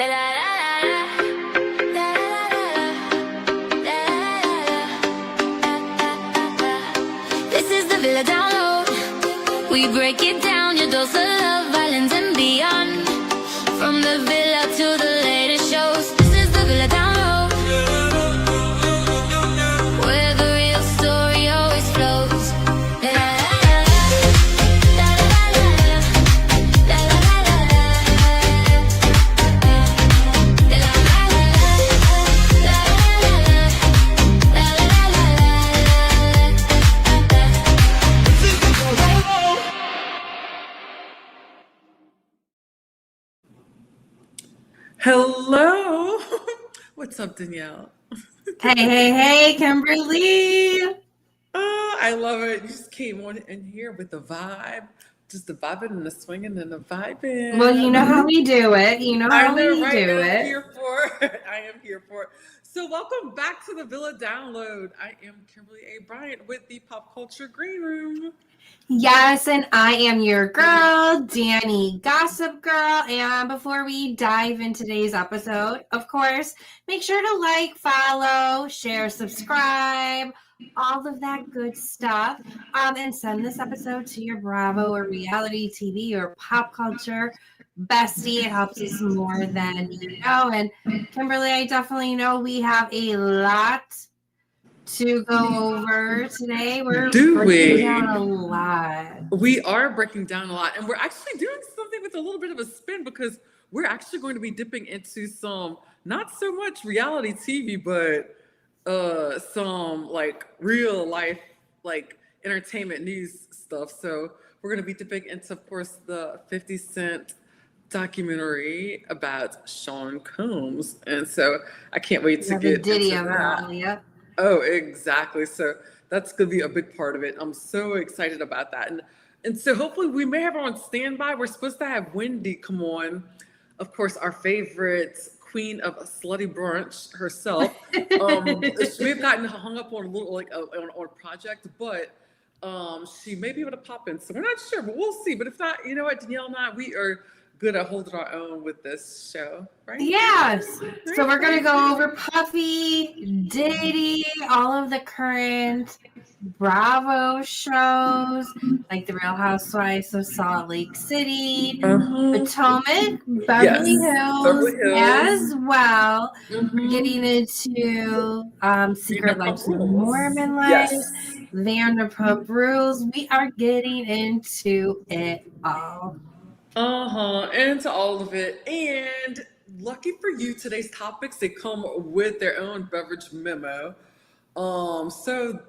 This is the Villa Download. We break it down, your dose of love, violence and beyond. From the villa to the latest shows. This is the Villa Download, where the real story always flows. Hello. What's up, Danielle? Hey, Kimberly. Oh, I love it. You just came on in here with the vibe. Just the vibing and the swinging and the vibing. Well, you know how we do it. You know how we do I'm it. here for it. I am here for it. So welcome back to the Villa Download. I am Kimberly A. Bryant with the Pop Culture Green Room. Yes, and I am your girl, Danny Gossip Girl. And before we dive into today's episode, of course, make sure to like, follow, share, subscribe, all of that good stuff. And send this episode to your Bravo or reality TV or pop culture bestie. It helps us more than you know. And Kimberly, I definitely know we have a lot to go over today. We're breaking down a lot. We are breaking down a lot, and we're actually doing something with a little bit of a spin because we're actually going to be dipping into some not so much reality TV, but some like real life, like entertainment news stuff. So we're going to be dipping into, of course, the 50 Cent documentary about Sean Combs, and so I can't wait to get Diddy into that. Yep. Oh, exactly. So that's going to be a big part of it. I'm so excited about that. And so hopefully we may have her on standby. We're supposed to have Wendy come on, of course, our favorite queen of slutty brunch herself. We've gotten hung up on a little like on a project, but she may be able to pop in. So we're not sure, but we'll see. But if not, you know what, Danielle and I, we are good at holding our own with this show, right? Yes. So we're going to go over Puffy, Diddy, all of the current Bravo shows, like The Real Housewives of Salt Lake City, Potomac, Beverly Hills as well. Getting into Secret Lives of Mormon Lives, Vanderpump Rules. We are getting into it all. Into all of it. And lucky for you, today's topics, they come with their own beverage memo. So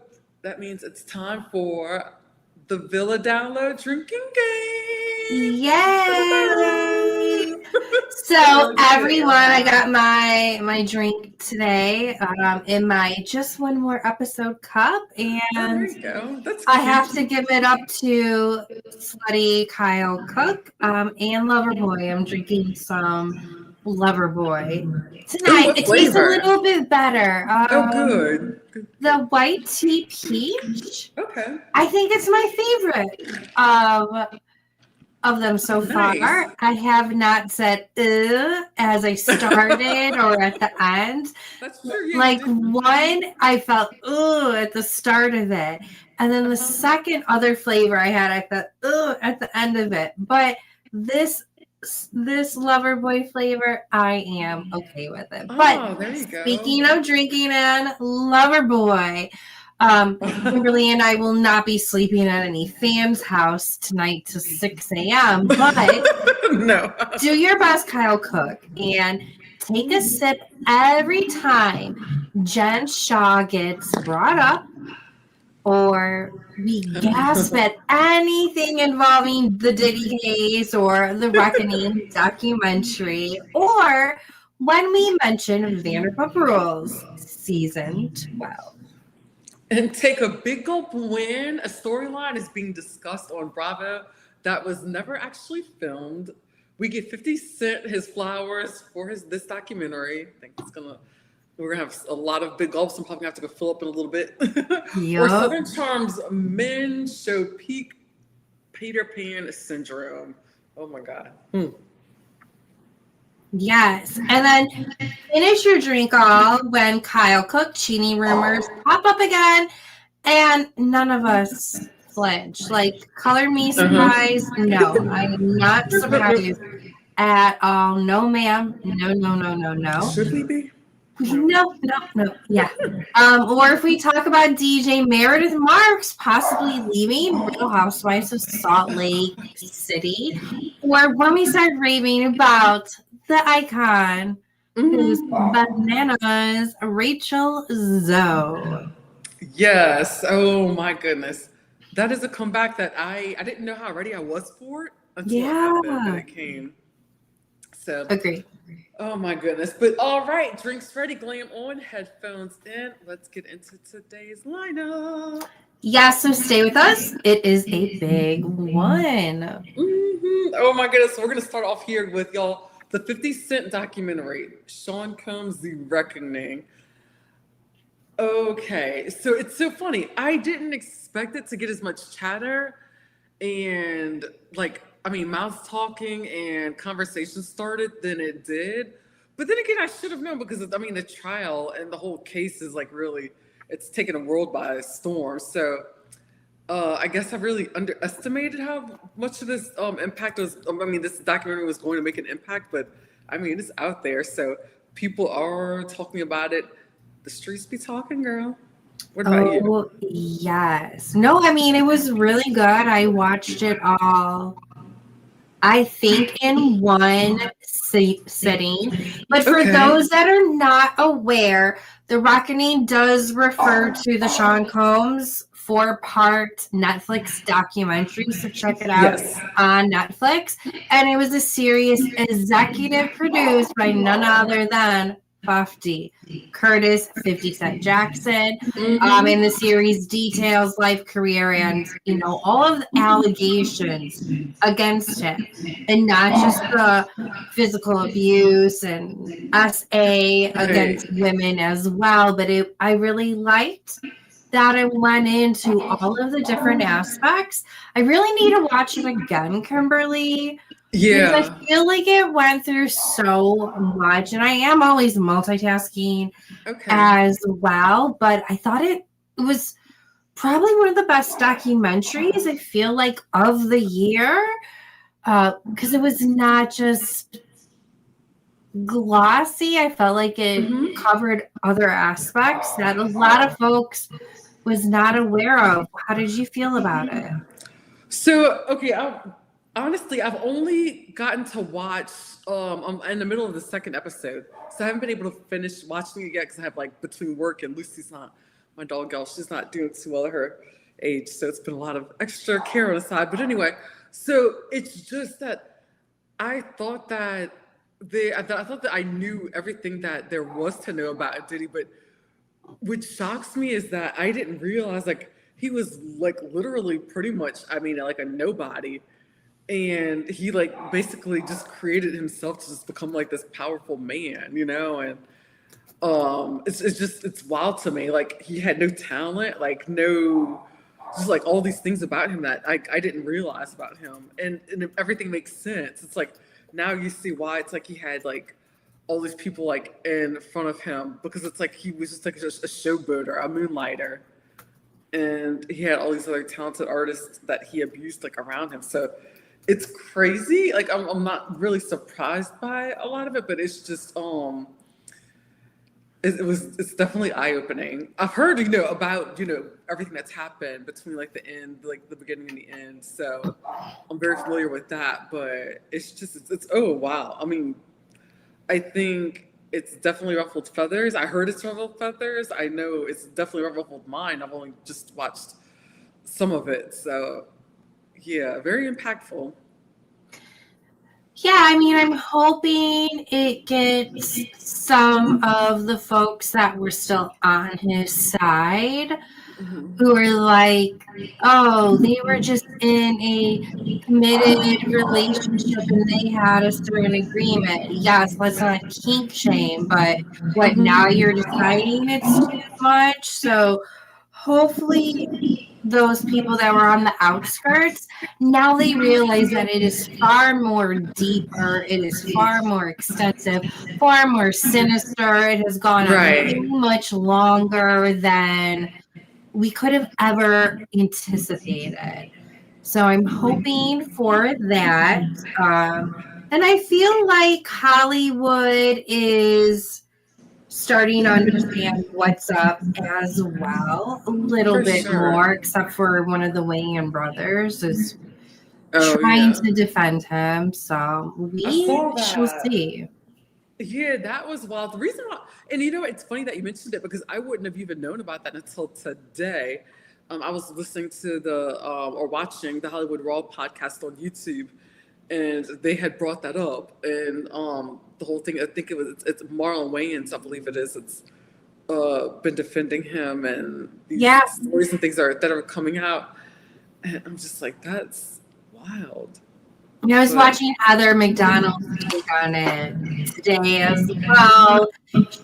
that means it's time for the Villa Download drinking game. Yay! So everyone, I got my drink today in my Just One More Episode cup, and there you go. That's I have to give it up to slutty Kyle Cook and Loverboy. I'm drinking some Loverboy tonight. It tastes a little bit better. Good. The white tea peach. Okay. I think it's my favorite of them so far. I have not said as I started or at the end. That's true. Like one, I felt at the start of it, and then the second other flavor I had, I felt at the end of it. But this Loverboy flavor, I am okay with it. But there you go. Speaking of drinking and Loverboy, Kimberly and I will not be sleeping at any fan's house tonight till 6 a.m. But no. Do your best, Kyle Cook, and take a sip every time Jenn Shah gets brought up or we gasp at anything involving the Diddy Case or the Reckoning documentary, or when we mention Vanderpump Rules season 12. And take a big gulp when a storyline is being discussed on Bravo that was never actually filmed. We get 50 Cent his flowers for this documentary. I think we're gonna have a lot of big gulps. I'm probably gonna have to go fill up in a little bit. Or Southern Charm's men show peak Peter Pan syndrome. Oh my God. Yes. And then finish your drink all when Kyle Cook Cheney rumors pop up again, and none of us flinch. Like, color me surprised? No, I am not surprised at all. No, ma'am. No. Should we be? No. Yeah. Or if we talk about DJ Meredith Marks possibly leaving Real Housewives of Salt Lake City, or when we start raving about the icon who's bananas, Rachel Zoe. Yes. Oh my goodness. That is a comeback that I didn't know how ready I was for it until it happened and it came. So Agree. Oh my goodness. But all right, drinks ready, glam on, headphones in. Let's get into today's lineup. Yeah, so stay with us. It is a big one. Oh my goodness. So we're going to start off here with y'all the 50 Cent documentary, Sean Combs' The Reckoning. Okay, so it's so funny. I didn't expect it to get as much chatter and mouth talking and conversation started than it did. But then again, I should have known because the trial and the whole case is really, it's taken a world by storm. So I guess I really underestimated how much of this impact was. This documentary was going to make an impact, but it's out there. So people are talking about it. The streets be talking, girl. What about you? Yes. No, it was really good. I watched it all, I think, in one sitting. But for those that are not aware, The Reckoning does refer to the Sean Combs 4-part Netflix documentary. So check it out on Netflix. And it was a series executive produced by none other than Puff D, Curtis 50 Cent Jackson. And the series details life, career, and all of the allegations against him, and not just the physical abuse and SA against women as well. But I really liked that it went into all of the different aspects. I really need to watch it again, Kimberly. Yeah. Because I feel like it went through so much, and I am always multitasking as well, but I thought it was probably one of the best documentaries, I feel like, of the year, because it was not just glossy. I felt like it covered other aspects that a lot of folks was not aware of. How did you feel about it? So, honestly, I've only gotten to watch, I'm in the middle of the second episode, so I haven't been able to finish watching it yet because I have between work and Lucy's not, my dog girl, she's not doing too well at her age, so it's been a lot of extra care on the side. But anyway, so it's just that I thought that I knew everything that there was to know about Diddy, but what shocks me is that I didn't realize he was literally pretty much, a nobody. And he basically just created himself to just become this powerful man, and it's wild to me. He had no talent, just all these things about him that I didn't realize about him, and everything makes sense. It's now you see why it's he had all these people in front of him, because it's he was just a showboater, a moonlighter, and he had all these other talented artists that he abused around him. So it's crazy. I'm not really surprised by a lot of it, but it's just it's definitely eye-opening. I've heard about everything that's happened between the end, the beginning and the end. So I'm very familiar with that, but it's oh wow. I think it's definitely ruffled feathers. I heard it's ruffled feathers. I know it's definitely ruffled mine. I've only just watched some of it, so. Yeah, very impactful. Yeah, I'm hoping it gets some of the folks that were still on his side, who are oh, they were just in a committed relationship and they had a certain agreement. Yes, let's not kink shame, but now you're deciding it's too much. So hopefully those people that were on the outskirts, now they realize that it is far more deeper, it is far more extensive, far more sinister. It has gone on way much longer than we could have ever anticipated. So I'm hoping for that. And I feel like Hollywood is starting to understand what's up as well, a little bit more, except for one of the Wayans brothers is trying to defend him. So we shall see. Yeah, that was wild. The reason why, and you know, it's funny that you mentioned it because I wouldn't have even known about that until today. I was listening to or watching the Hollywood Raw podcast on YouTube, and they had brought that up, and the whole thing. I think it's Marlon Wayans, I believe it is. It's been defending him, and these stories and things that are coming out, and I'm just like, that's wild. I was watching Heather McDonald's take on it today as well.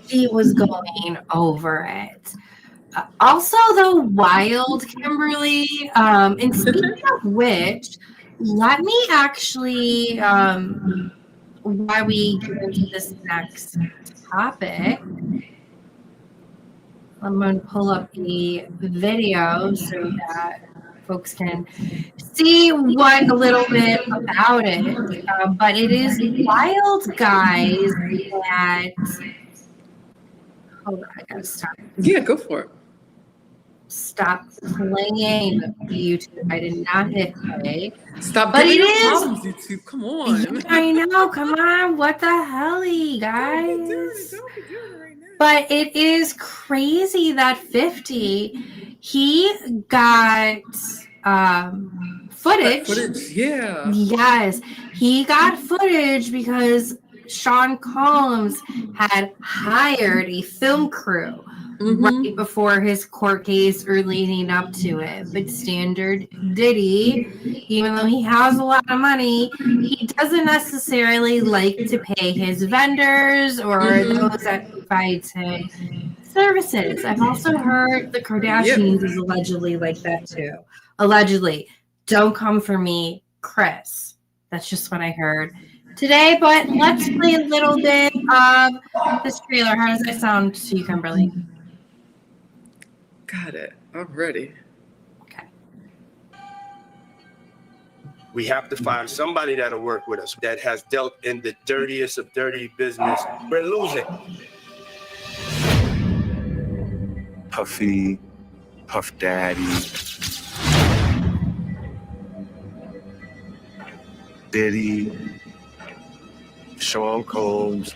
She was going over it. Also, the wild Kimberly. And speaking of which, let me actually, while we get into this next topic, I'm going to pull up the video so that folks can see what a little bit about it. But it is wild, guys. That hold on, I gotta stop. Yeah, go for it. Stop playing YouTube. I did not hit play. Stop. But it is problems, YouTube. Come on. I know. Come on. What the hell, guys? Don't be doing it right now. But it is crazy that 50. He got footage. Footage, yeah. Yes, he got footage because Sean Combs had hired a film crew right before his court case or leading up to it. But standard Diddy, even though he has a lot of money, he doesn't necessarily like to pay his vendors or those that provides him services. I've also heard the Kardashians is allegedly like that too. Allegedly. Don't come for me, Chris. That's just what I heard today. But let's play a little bit of this trailer. How does that sound to you, Kimberly? Got it. I'm ready. Okay. We have to find somebody that'll work with us that has dealt in the dirtiest of dirty business. We're losing. Puffy, Puff Daddy, Diddy, Sean Combs.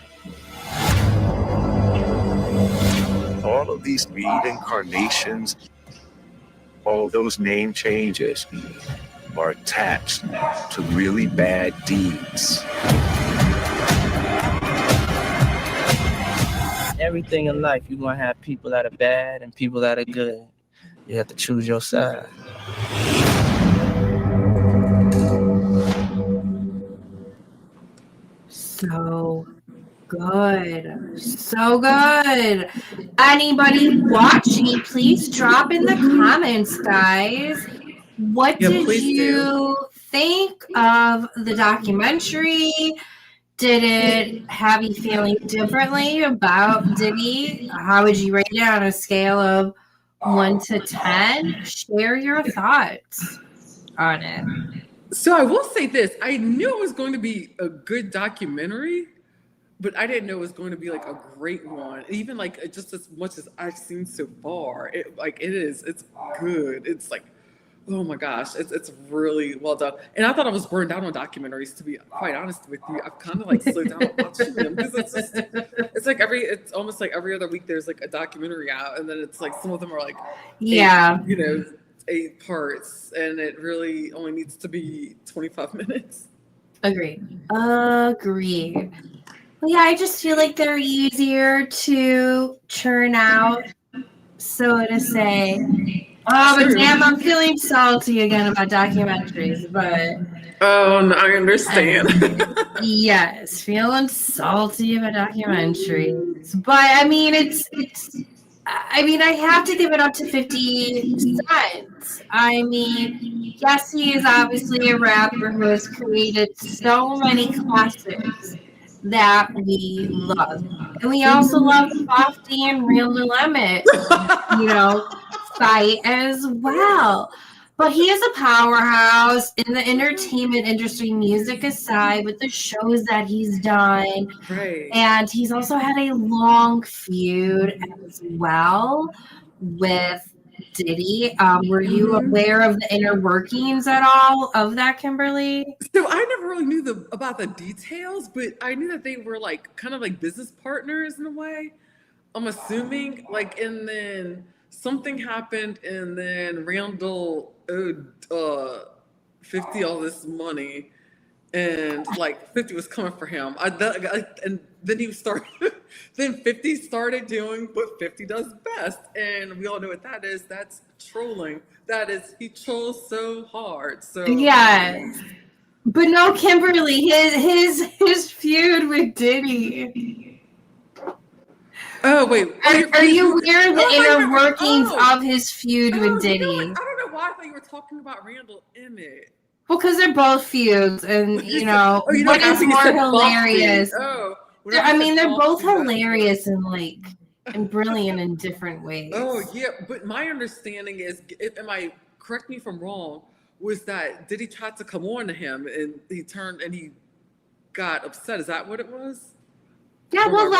All of these reincarnations, all those name changes are attached to really bad deeds. Everything in life, you're going to have people that are bad and people that are good. You have to choose your side. So good. So good. Anybody watching, please drop in the comments, guys. What did you think of the documentary? Did it have you feeling differently about Diddy? How would you rate it on a scale of 1 to 10? Share your thoughts on it. So I will say this. I knew it was going to be a good documentary, but I didn't know it was going to be like a great one. Even like just as much as I've seen so far, it's good. It's like, oh my gosh, it's really well done. And I thought I was burned out on documentaries, to be quite honest with you. I've kind of like slowed down on watching them because it's almost like every other week there's like a documentary out, and then it's like some of them are like 8 parts, and it really only needs to be 25 minutes. Agreed. Well, yeah, I just feel like they're easier to churn out, so to say. Oh, but damn, I'm feeling salty again about documentaries, but... Oh, no, I understand. Yes, feeling salty about documentaries. But, I mean, it's I mean, I have to give it up to 50 Cent. I mean, yes, he is obviously a rapper who has created so many classics that we love. And we also love Puff D and Real Limit, fight as well. But he is a powerhouse in the entertainment industry, music aside, with the shows that he's done. Right. And he's also had a long feud as well with Diddy. Were you aware of the inner workings at all of that, Kimberly? So I never really knew about the details, but I knew that they were like kind of like business partners in a way. I'm assuming, like, and then something happened, and then Randall owed 50 all this money, and like 50 was coming for him. And then he started. Then 50 started doing what 50 does best, and we all know what that is. That's trolling. That is, he trolls so hard. So yes, but no, Kimberly, his feud with Diddy. Oh wait, are you aware of the inner workings of his feud with Diddy? I don't know why I thought you were talking about Randall Emmett. Well, because they're both feuds, and what is more hilarious? I mean, they're both hilarious and brilliant in different ways. Oh yeah, but my understanding is, correct me if I'm wrong, was that Diddy tried to come on to him, and he turned and he got upset. Is that what it was? Yeah, well,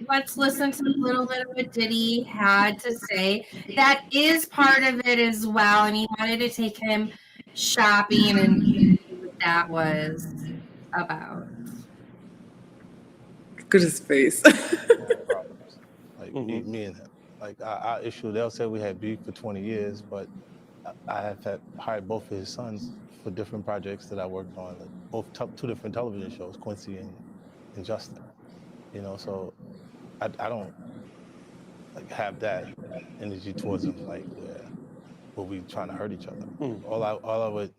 let's listen to a little bit of what Diddy had to say. That is part of it as well, and he wanted to take him shopping, and what that was about. Look at his face. Like me and him. Like our issue, they'll say we had beef for 20 years, but I have hired both of his sons for different projects that I worked on, both two different television shows, Quincy and Justin. So I don't have that energy towards him, where we trying to hurt each other. All I would,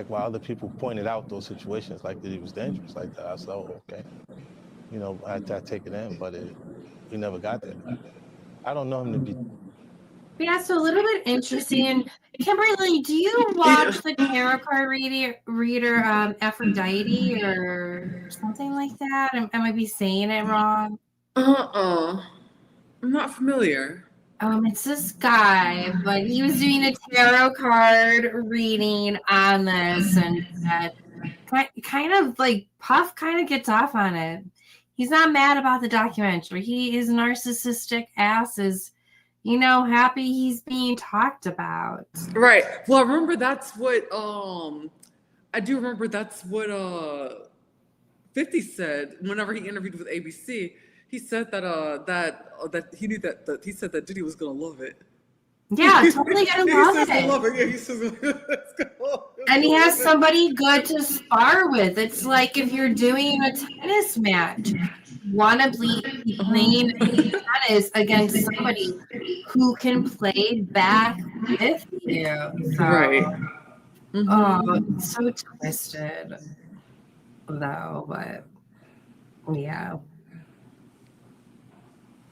while other people pointed out those situations, that he was dangerous like that, I said, oh, okay. I take it in, but we never got there. I don't know him to be. Yeah, so a little bit interesting. Kimberly, do you watch the tarot card reader Aphrodite or something like that? I might be saying it wrong. I'm not familiar. It's this guy, but he was doing a tarot card reading on this, and kind of Puff kind of gets off on it. He's not mad about the documentary. His narcissistic ass is, happy he's being talked about. Right. Well, I remember that's what 50 said whenever he interviewed with ABC. He said that he knew that he said that Diddy was gonna love it. Yeah, totally gonna love it. Yeah, he says gonna love it. And he has somebody good to spar with. It's like if you're doing a tennis match, want to be playing tennis against somebody who can play back with you. So, Right. Oh, so twisted, though. But yeah.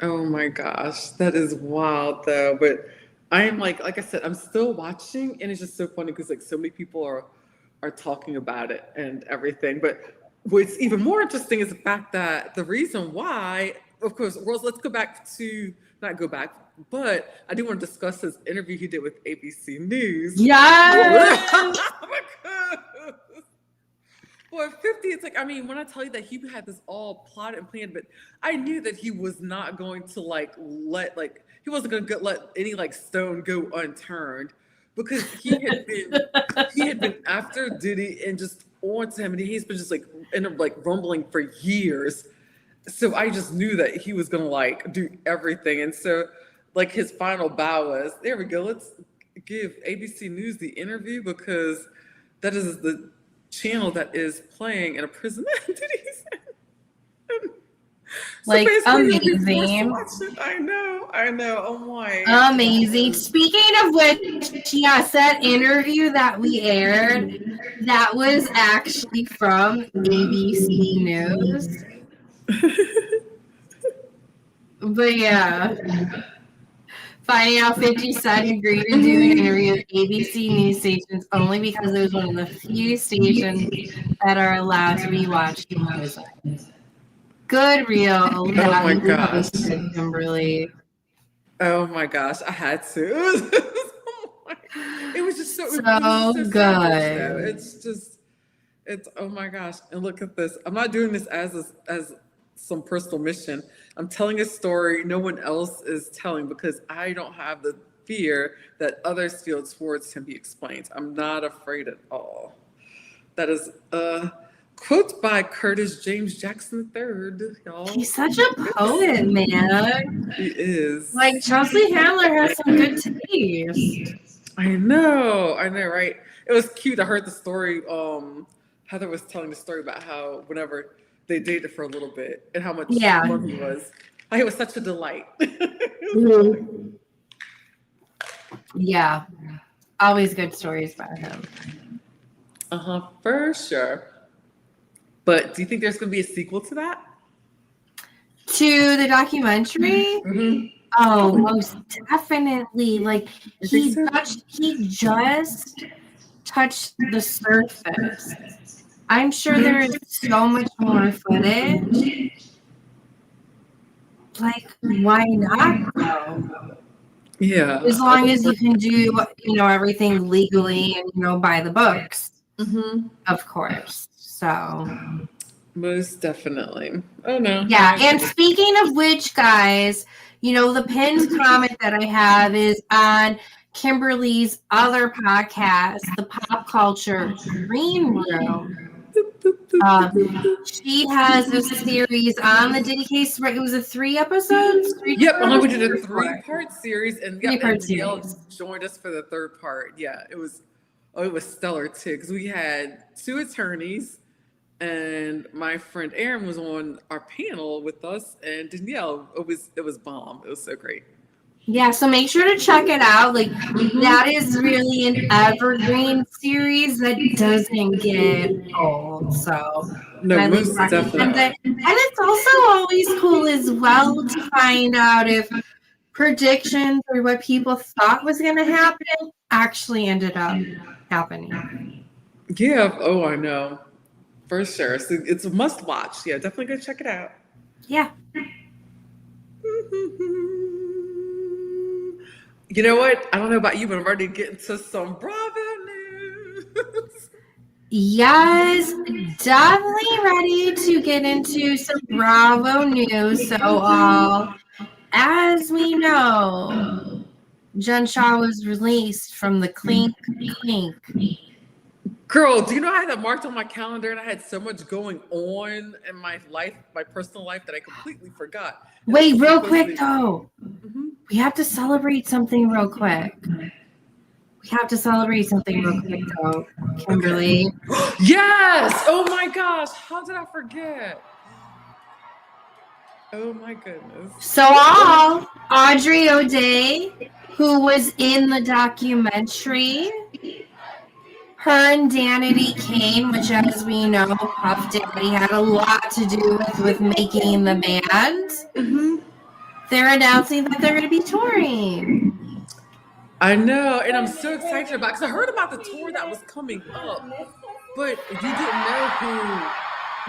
Oh my gosh, that is wild though. But I am like I said, I'm still watching, and it's just so funny because so many people are talking about it and everything. But what's even more interesting is the fact that the reason why, of course, Rose, let's not go back, but I do want to discuss his interview he did with ABC News. Yes. Oh my God. Well, 50, it's when I tell you that he had this all plotted and planned, but I knew that he was not going to he wasn't going to let any stone go unturned, because he had been after Diddy and just on to him, and he's been just rumbling for years. So I just knew that he was going to do everything. And so his final bow was, there we go, let's give ABC News the interview, because that is the channel that is playing in a prison. Amazing. I know. Oh my. Amazing. Speaking of which, yes, that interview that we aired, that was actually from ABC News. But yeah. Finding out 50 Cent agreed to do an interview with ABC news stations only because it was one of the few stations that are allowed to be watched in prison. Good reel. Oh my gosh. Kimberly. Oh my gosh, I had to. It was just so, So it was just so savage, though. good. It's oh my gosh. And look at this. I'm not doing this as some personal mission. I'm telling a story no one else is telling because I don't have the fear that others feel towards can be explained. I'm not afraid at all. That is a quote by Curtis James Jackson III, y'all. He's such a poet, man. He is. Like, Chelsea Handler has some good taste. I know, right? It was cute. I heard the story. Heather was telling the story about how whenever they dated for a little bit and how much fun he was. Like, it was such a delight. Mm-hmm. Yeah. Always good stories about him. For sure. But do you think there's going to be a sequel to that? To the documentary? Mm-hmm. Oh, most definitely. Like, he just touched the surface. I'm sure there is so much more footage. Like, why not though? Yeah. As long as you can do, everything legally and, by the books. Mm-hmm. Of course. So. Most definitely. Oh, no. Yeah. And speaking of which, guys, the pinned comment that I have is on Kimberly's other podcast, the Pop Culture Green Room. She has a series on the Diddy Case. Right? It was a 3 episodes. We did a 3-part series, and Danielle joined us for the 3rd part. Yeah, it was stellar too because we had 2 attorneys, and my friend Aaron was on our panel with us, and Danielle. It was bomb. It was so great. Yeah, so make sure to check it out. Like, that is really an evergreen series that doesn't get old. So, no, most definitely. And it's also always cool as well to find out if predictions or what people thought was going to happen actually ended up happening. Yeah. Oh, I know. For sure. So it's a must watch. Yeah, definitely go check it out. Yeah. You know what? I don't know about you, but I'm ready to get into some Bravo news. Yes, definitely ready to get into some Bravo news. So, as we know, Jenn Shah was released from the Clink. Girl, do you know I had that marked on my calendar and I had so much going on in my life, my personal life, that I completely forgot. Wait, real quick though. Mm-hmm. We have to celebrate something real quick. Though, Kimberly. Okay. Yes! Oh my gosh, how did I forget? Oh my goodness. So Audrey O'Day, who was in the documentary, her and Danity Kane, which, as we know, Puff Daddy had a lot to do with making the band. Mm-hmm. They're announcing that they're going to be touring. I know, and I'm so excited about it because I heard about the tour that was coming up, but you didn't know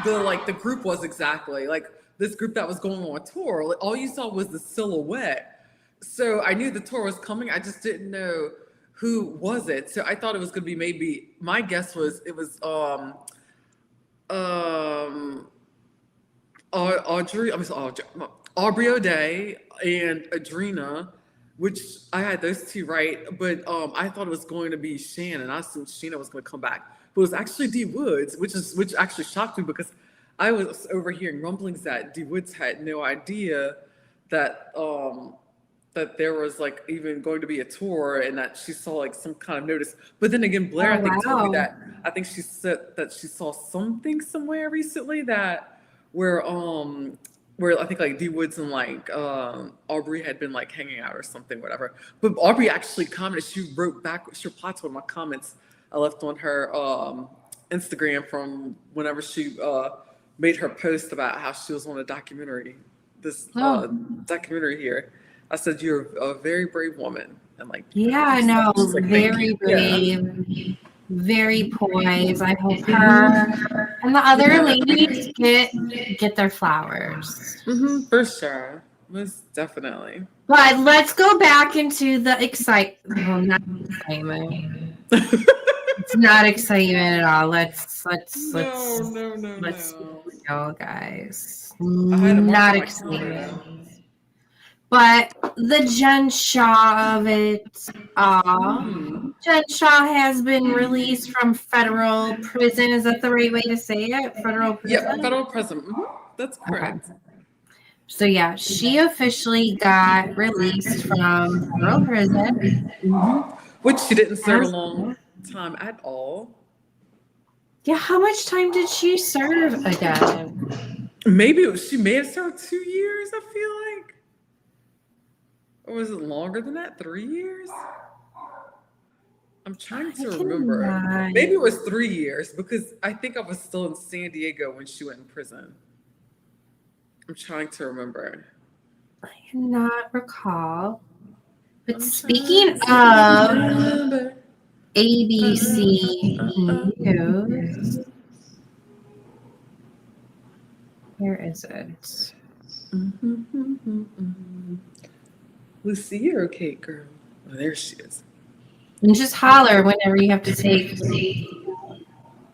who the group was exactly. Like, this group that was going on tour, like, all you saw was the silhouette. So I knew the tour was coming. I just didn't know who was it. So I thought it was going to be my guess was it was Aubrey O'Day and Adrena, which I had those 2 right, but I thought it was going to be Shannon. I assumed Sheena was going to come back, but it was actually D Woods, which actually shocked me because I was overhearing rumblings that D Woods had no idea that that there was even going to be a tour and that she saw some kind of notice. But then again, Blair, told me that I think she said that she saw something somewhere recently that where I think D Woods and Aubrey had been hanging out or something, whatever. But Aubrey actually commented. She wrote back. She replied to one of my comments I left on her Instagram from whenever she made her post about how she was on a documentary this Oh. documentary here. I said, you're a very brave woman. And like, Yeah, no, she's like, thank very you. Yeah. brave, very poised. I hope her and the other ladies get their flowers. For sure. Most definitely. But let's go back into the excitement. Well, not excitement. It's not excitement at all. Let's go, guys. Not excitement. But the Jenn Shah of it all. Jenn Shah has been released from federal prison. Is that the right way to say it? Federal prison? Yeah, federal prison. That's correct. Okay. So yeah, she officially got released from federal prison. Which she didn't serve a long time at all. Yeah, how much time did she serve again? Maybe she may have served 2 years, I feel like. Or was it longer than that? 3 years? I'm trying to remember. Maybe it was 3 years because I think I was still in San Diego when she went in prison. I'm trying to remember. I cannot recall. But speaking of ABC News, where is it? Lucy, you're okay, girl. Oh, there she is. And just holler whenever you have to take.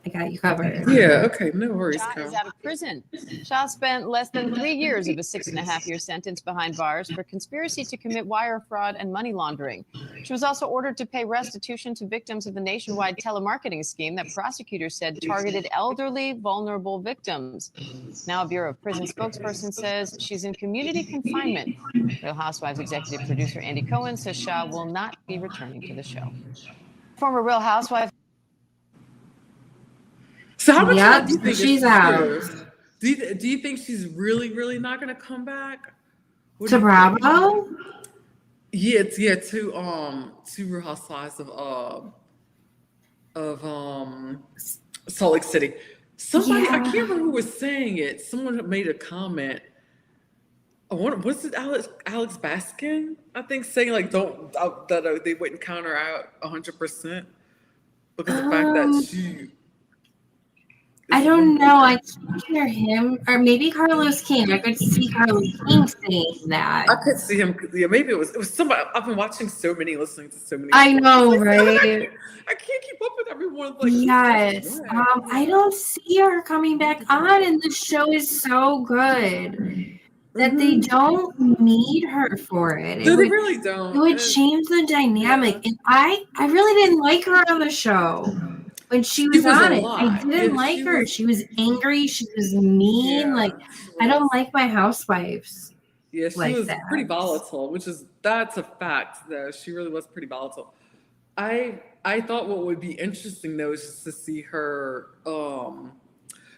I got you covered. Yeah, okay, no worries, Shah Carl. is out of prison. Shah spent less than 3 years of a 6.5-year sentence behind bars for conspiracy to commit wire fraud and money laundering. She was also ordered to pay restitution to victims of the nationwide telemarketing scheme that prosecutors said targeted elderly, vulnerable victims. Now, a Bureau of Prison spokesperson says she's in community confinement. Real Housewives executive producer Andy Cohen says Shah will not be returning to the show. Former Real Housewife. So how much time do you think she's out? Do you think she's really not gonna come back? What To do you Bravo? think? Yeah, to Real Housewives of Salt Lake City. Somebody, I can't remember who was saying it. Someone made a comment. Was it Alex Baskin? I think saying like that they wouldn't count her out 100% because of the fact that she. I don't know. I can't hear him, or maybe Carlos King. I could see Carlos King saying that. I could see him. Yeah, maybe it was somebody. I've been watching so many, listening to so many. I know, like, right? I can't keep up with everyone. Like, Yes. I don't see her coming back on, and the show is so good that they don't need her for it. No, they really don't. It would change the dynamic, and I really didn't like her on the show. When she was on it, I didn't like her. She was angry. She was mean. I don't like my housewives. Yeah, she was pretty volatile, that's a fact, though. She really was pretty volatile. I thought what would be interesting, though, is just to see her.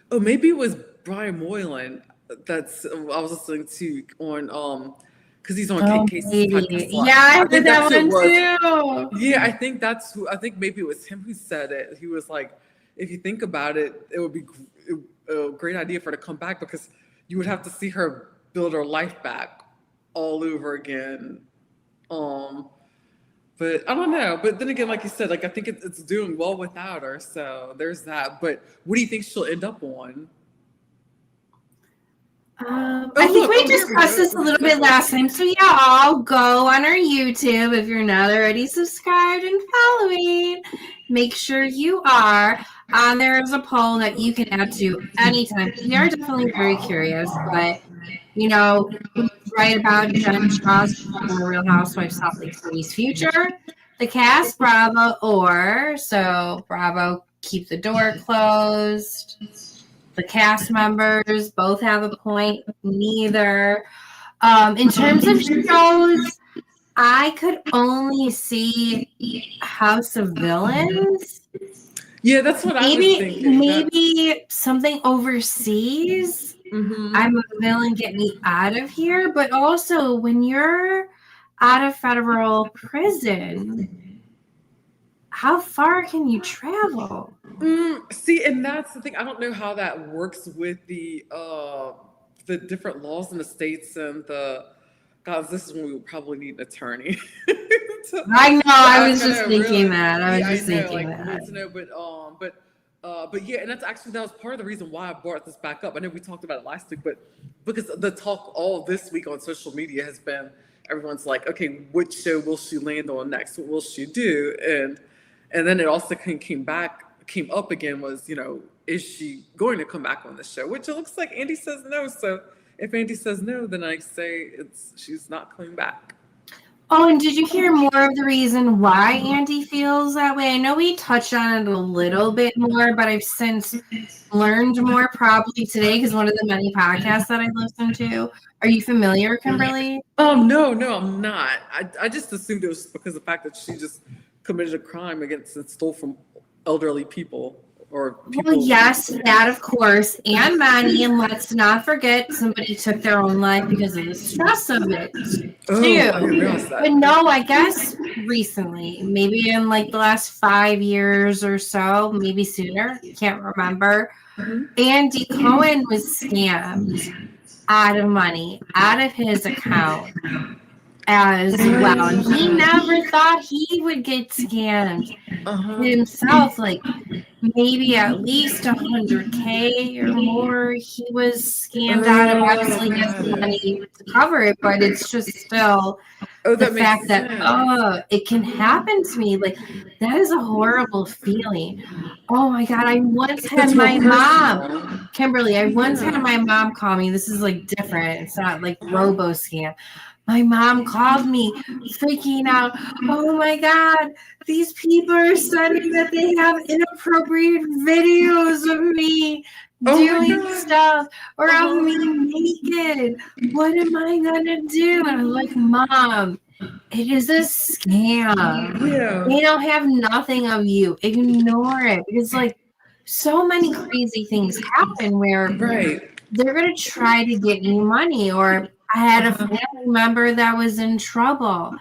Maybe it was Brian Moylan. I was listening to on because he's on Casey's podcast. Yeah, I heard that one too. Yeah, I think that's who. I think maybe it was him who said it. He was like, if you think about it, it would be a great idea for her to come back because you would have to see her build her life back all over again. But I don't know. But then again, like you said, like I think it's doing well without her. So there's that. But what do you think she'll end up on? I think we discussed this a little bit last time. So yeah, I'll go on our YouTube if you're not already subscribed and following. Make sure you are. There is a poll that you can add to anytime. We are definitely very curious, but write about Jenn Shah's former Real Housewives Salt Lake City's future, the cast, Bravo, or so Bravo keep the door closed. The cast members both have a point. Neither. In terms of shows, I could only see House of Villains. Yeah, that's what I was thinking. Maybe something overseas. I'm a villain, get me out of here. But also, when you're out of federal prison, how far can you travel? See, and that's the thing. I don't know how that works with the the different laws in the states and guys, this is when we would probably need an attorney. I know. I was just thinking that. I was just thinking that. But yeah, and that was part of the reason why I brought this back up. I know we talked about it last week, but because the talk all this week on social media has been, everyone's like, okay, which show will she land on next? What will she do? And then it also came up again was, is she going to come back on the show? Which it looks like Andy says no. So if Andy says no, then I say she's not coming back. Oh, and did you hear more of the reason why Andy feels that way? I know we touched on it a little bit more, but I've since learned more probably today because one of the many podcasts that I listen to. Are you familiar, Kimberly? No, I'm not. I just assumed it was because of the fact that she just committed a crime against and stole from elderly people. Well, yes, that of course, and money, and let's not forget somebody took their own life because of the stress of it too. I didn't realize that. But no, I guess recently, maybe in like the last 5 years or so, maybe sooner, can't remember. Andy Cohen was scammed out of money, out of his account as well. And he never thought he would get scammed himself, like maybe at least $100K or more. He was scammed out of actually getting money to cover it, but it's just still the fact that it can happen to me. Like, that is a horrible feeling. Oh my God, I once had my mom, Kimberly, I once had my mom call me. This is like different. It's not like robo scam. My mom called me freaking out. Oh my God, these people are sending that they have inappropriate videos of me doing stuff or of me naked. What am I going to do? And I'm like, Mom, it is a scam. Yeah. They don't have nothing of you. Ignore it. Because like so many crazy things happen where they're going to try to get you money. Or I had a family member that was in trouble.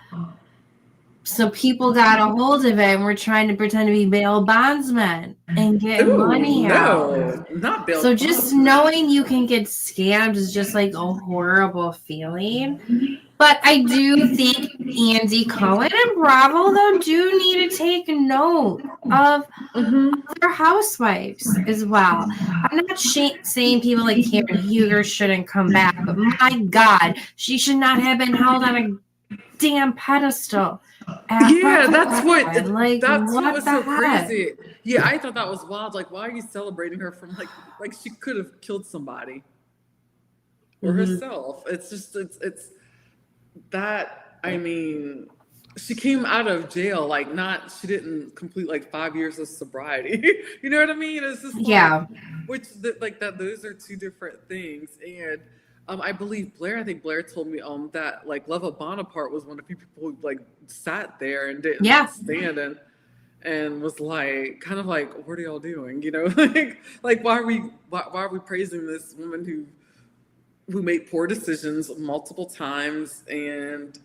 So people got a hold of it and were trying to pretend to be bail bondsmen and get money out. Not bail. So just knowing you can get scammed is just like a horrible feeling. But I do think Andy Cohen and Bravo, though, do need to take note of other housewives as well. I'm not saying people like Karen Huger shouldn't come back, but my God, she should not have been held on a damn pedestal. That's what what was so crazy. Yeah, I thought that was wild. Like, why are you celebrating her from like she could have killed somebody or herself? It's just it's that, I mean, she came out of jail, she didn't complete 5 years of sobriety. You know what I mean? It's just those are two different things. And I believe I think Blair told me that Leva Bonaparte was one of the few people who sat there and didn't stand and was kind of what are y'all doing? You know, why are we praising this woman who made poor decisions multiple times, and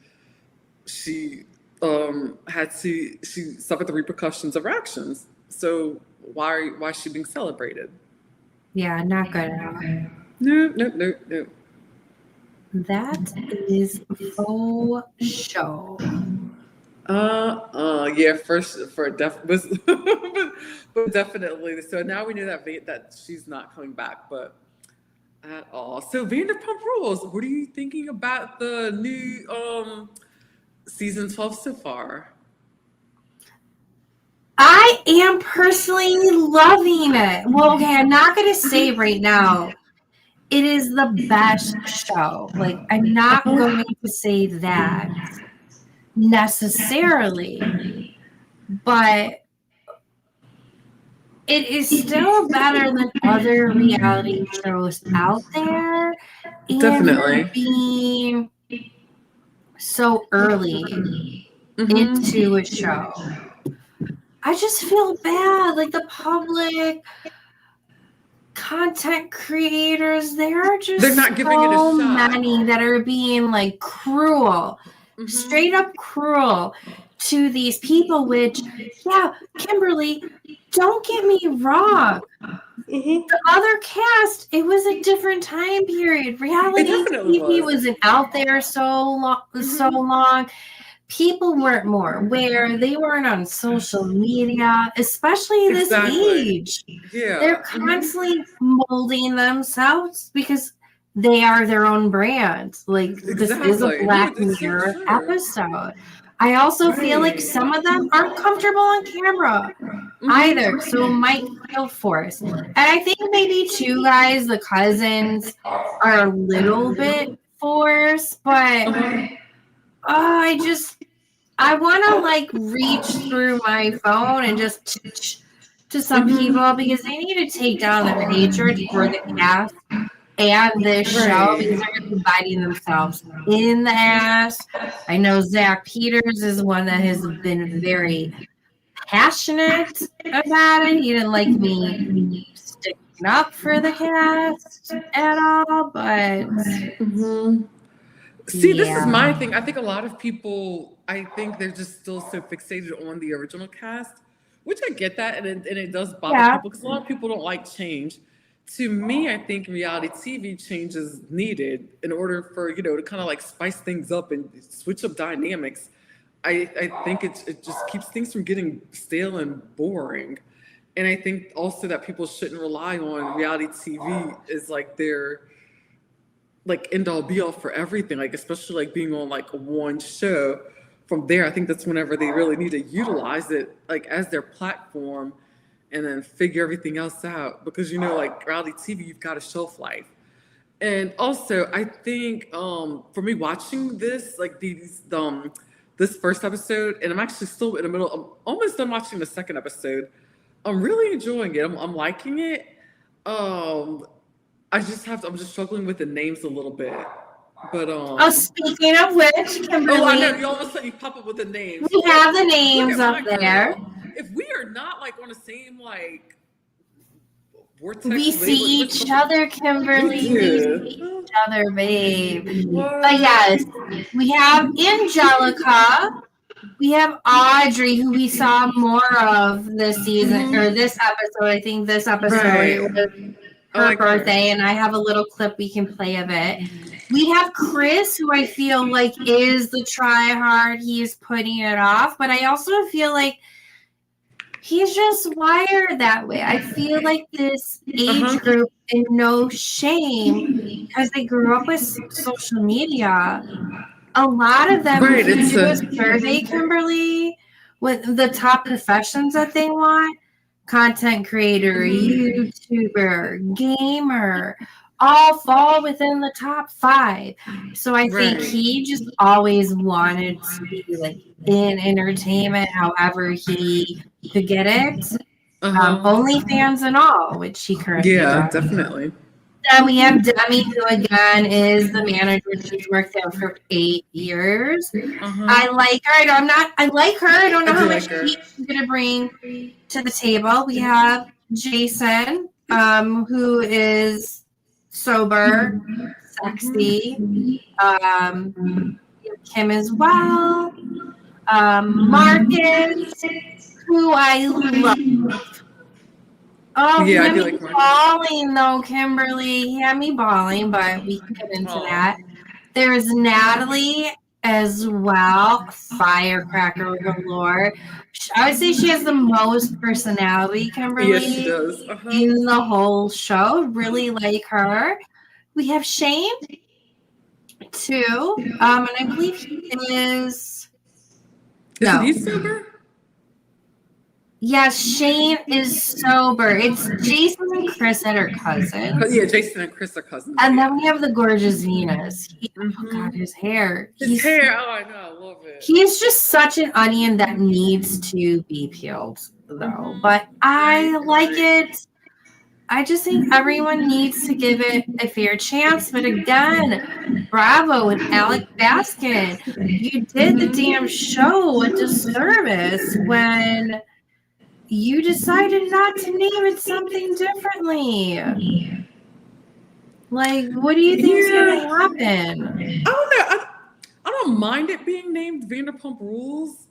she suffered the repercussions of her actions. So why is she being celebrated? Yeah, not good at all. No. That is faux show. But definitely. So now we know that she's not coming back, but at all. So Vanderpump Rules, what are you thinking about the new season 12 so far? I am personally loving it. Well, okay, I'm not going to say right now it is the best show. I'm not going to say that necessarily, but it is still better than other reality shows out there. Definitely. And being so early into a show. I just feel bad. The public content creators, they're not giving it a shot. Many that are being cruel, straight up cruel to these people, which, yeah, Kimberly, don't get me wrong. The other cast, it was a different time period. Reality TV wasn't out there so long. People weren't more aware. They weren't on social media, especially this age. Yeah. They're constantly molding themselves because they are their own brand. Like, this is a Black Mirror episode. I also feel like some of them aren't comfortable on camera either, so it might feel forced. And I think maybe too, guys, the cousins are a little bit forced, but I want to like reach through my phone and just to some people because they need to take down their hatred for the cast and this show because they're going to be biting themselves in the ass. I know Zach Peters is one that has been very passionate about it. He didn't like me sticking up for the cast at all, but see, this is my thing. I think a lot of people, I think they're just still so fixated on the original cast, which I get that, and it does bother people because a lot of people don't like change. To me, I think reality TV change is needed in order for, to kind of like spice things up and switch up dynamics. I think it just keeps things from getting stale and boring. And I think also that people shouldn't rely on reality TV as like their like end all be all for everything, like especially like being on like one show. From there, I think that's whenever they really need to utilize it like as their platform and then figure everything else out. Because like reality TV, you've got a shelf life. And also I think for me watching this, like this first episode, and I'm actually still in the middle, I'm almost done watching the second episode. I'm really enjoying it. I'm liking it. I'm just struggling with the names a little bit. But speaking of which, Kimberly, I know you all of a sudden you pop up with the names. We have the names up there. If we are not like on the same like vortex, we see each other, Kimberly. We see each other, babe. But yes, we have Angelica. We have Audrey, who we saw more of this season or this episode. I think this episode was her birthday, and I have a little clip we can play of it. We have Chris, who I feel like is the try-hard. He's putting it off, but I also feel like he's just wired that way. I feel like this age group, and no shame, because they grew up with social media. A lot of them, if you do a survey, Kimberly, with the top professions that they want, content creator, YouTuber, gamer, all fall within the top 5. So I think he just always wanted to be like in entertainment, however he could get it. OnlyFans and all, which he currently does. Definitely. Then we have Demi, who again is the manager. She's worked there for 8 years. I like her. I like her. I don't know how much heat she's gonna bring to the table. We have Jason, who is sober, sexy. Kim as well. Marcus, who I love. Oh, he had me bawling though, Kimberly. He had me bawling, but we can get into that. There's Natalie as well, firecracker galore. I would say she has the most personality, Kimberly. Yes, she does. In the whole show. Really like her. We have Shane too, and I believe he is. Isn't he sober? Yes, Shane is sober. It's Jason and Chris that are cousins. Yeah, Jason and Chris are cousins. And then we have the gorgeous Venus. Oh, God, his hair. His hair. Oh, I know. I love it. He's just such an onion that needs to be peeled, though. But I like it. I just think everyone needs to give it a fair chance. But again, bravo and Alec Baskin. You did the damn show a disservice when you decided not to name it something differently. Like, what do you think is going to happen? I don't know. I don't mind it being named Vanderpump Rules.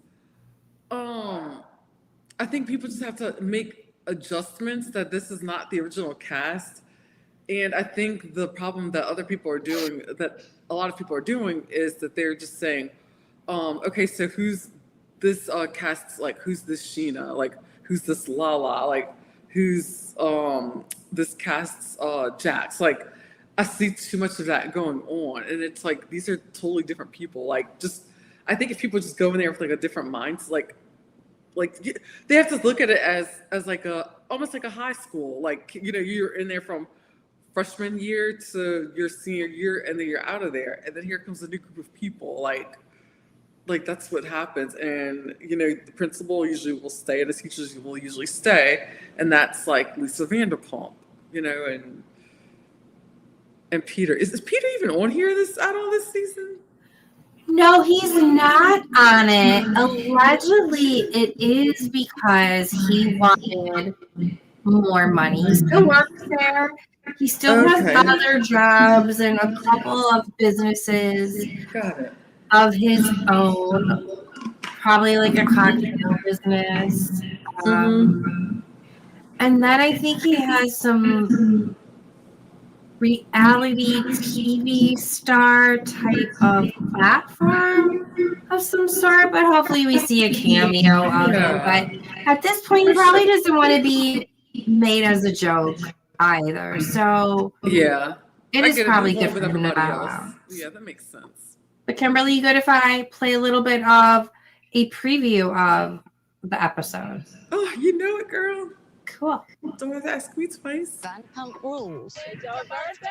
I think people just have to make adjustments that this is not the original cast. And I think the problem that other people are doing, that a lot of people are doing, is that they're just saying, okay, so who's this cast, like, who's this Sheena? Like, who's this Lala? Like, who's this cast's Jax? Like, I see too much of that going on. And it's like, these are totally different people. Like, just, I think if people just go in there with like a different mindset, like they have to look at it as like almost like a high school. Like, you know, you're in there from freshman year to your senior year, and then you're out of there, and then here comes a new group of people. Like that's what happens. And you know, the principal usually will stay, and the teachers will usually stay, and that's like Lisa Vanderpump, you know, and Peter. Is Peter even on here out of this season? No, he's not on it. Allegedly, it is because he wanted more money. He still works there. He still has other jobs and a couple of businesses of his own. Probably like a cocktail business. And then I think he has some reality TV star type of platform of some sort, but hopefully we see a cameo of him. But at this point, he probably doesn't want to be made as a joke either. So yeah, it is probably good for him to bow out. Yeah, that makes sense. But Kimberly, you good if I play a little bit of a preview of the episode? Oh, you know it, girl. Cool. Don't have to ask me twice. Vanderpump Rules. It's your birthday!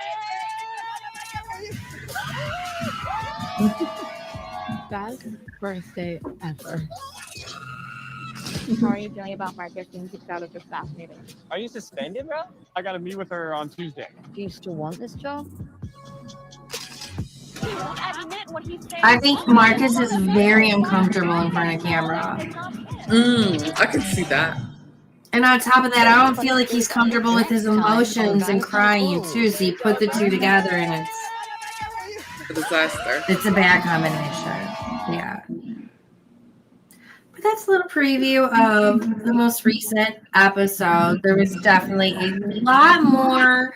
Best birthday ever. How are you feeling about Marcus being kicked out of your staff meeting? Are you suspended, bro? I gotta meet with her on Tuesday. Do you still want this job? I think Marcus is very uncomfortable in front of camera. I can see that. And on top of that, I don't feel like he's comfortable with his emotions and crying too. So you put the two together and it's a disaster. It's a bad combination. Yeah. But that's a little preview of the most recent episode. There was definitely a lot more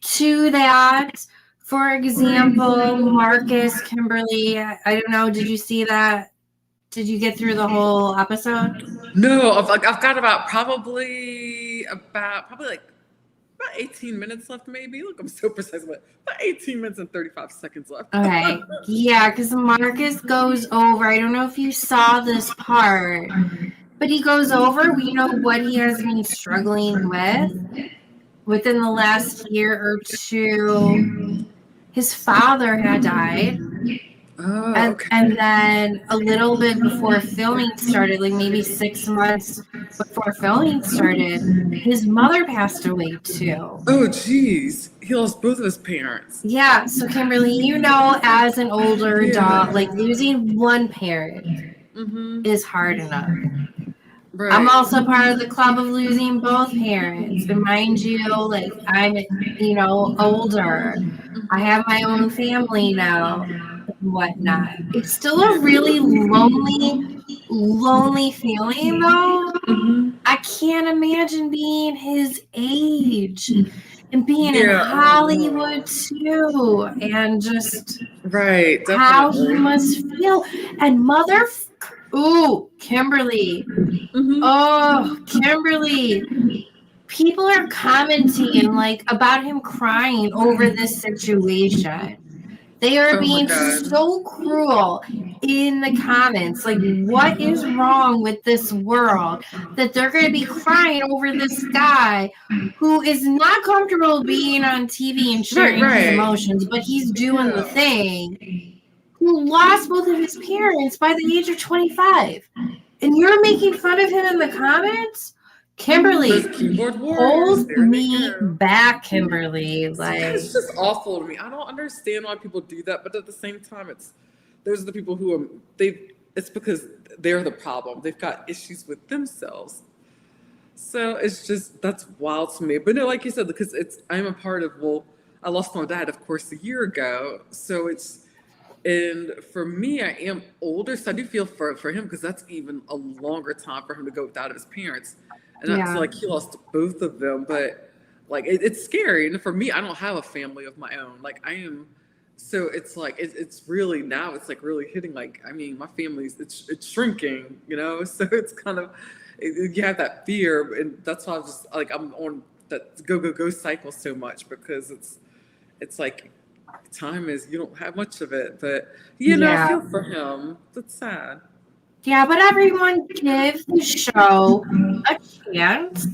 to that. For example, Marcus, Kimberly, I don't know, did you see that? Did you get through the whole episode? No, I've got about 18 minutes left, maybe. Look, I'm so precise, but about 18 minutes and 35 seconds left. Okay. Yeah, because Marcus goes over. I don't know if you saw this part, but he goes over, you know, what he has been struggling with within the last year or two. His father had died. Oh, okay. And then a little bit before filming started, like maybe 6 months before filming started, his mother passed away too. Oh, geez. He lost both of his parents. Yeah. So, Kimberly, you know, as an older adult, like losing one parent is hard enough. Right. I'm also part of the club of losing both parents. And mind you, like I'm, you know, older. I have my own family now. Whatnot. It's still a really lonely feeling though. I can't imagine being his age and being in Hollywood too, and just right, definitely. How he must feel. And Kimberly. Oh, Kimberly. People are commenting like about him crying over this situation. They are being so cruel in the comments. Like, what is wrong with this world that they're going to be crying over this guy who is not comfortable being on TV and sharing his emotions, but he's doing the thing, who lost both of his parents by the age of 25. And you're making fun of him in the comments? Kimberly, hold me back, Kimberly. Like, it's just awful to me. I don't understand why people do that, but at the same time, those are the people who are it's because they're the problem. They've got issues with themselves. So it's just, that's wild to me. But no, like you said, because I'm a part of, I lost my dad, of course, a year ago. So it's And for me, I am older, so I do feel for him because that's even a longer time for him to go without his parents. And I feel like he lost both of them, but like it's scary. And for me, I don't have a family of my own. Like I am, so it's like it's really now it's like really hitting. Like I mean, my family's it's shrinking, you know. So it's kind of you have that fear, and that's why I was just like I'm on that go cycle so much because it's like time is you don't have much of it, but you know I feel for him. That's sad. Yeah, but everyone give the show a chance.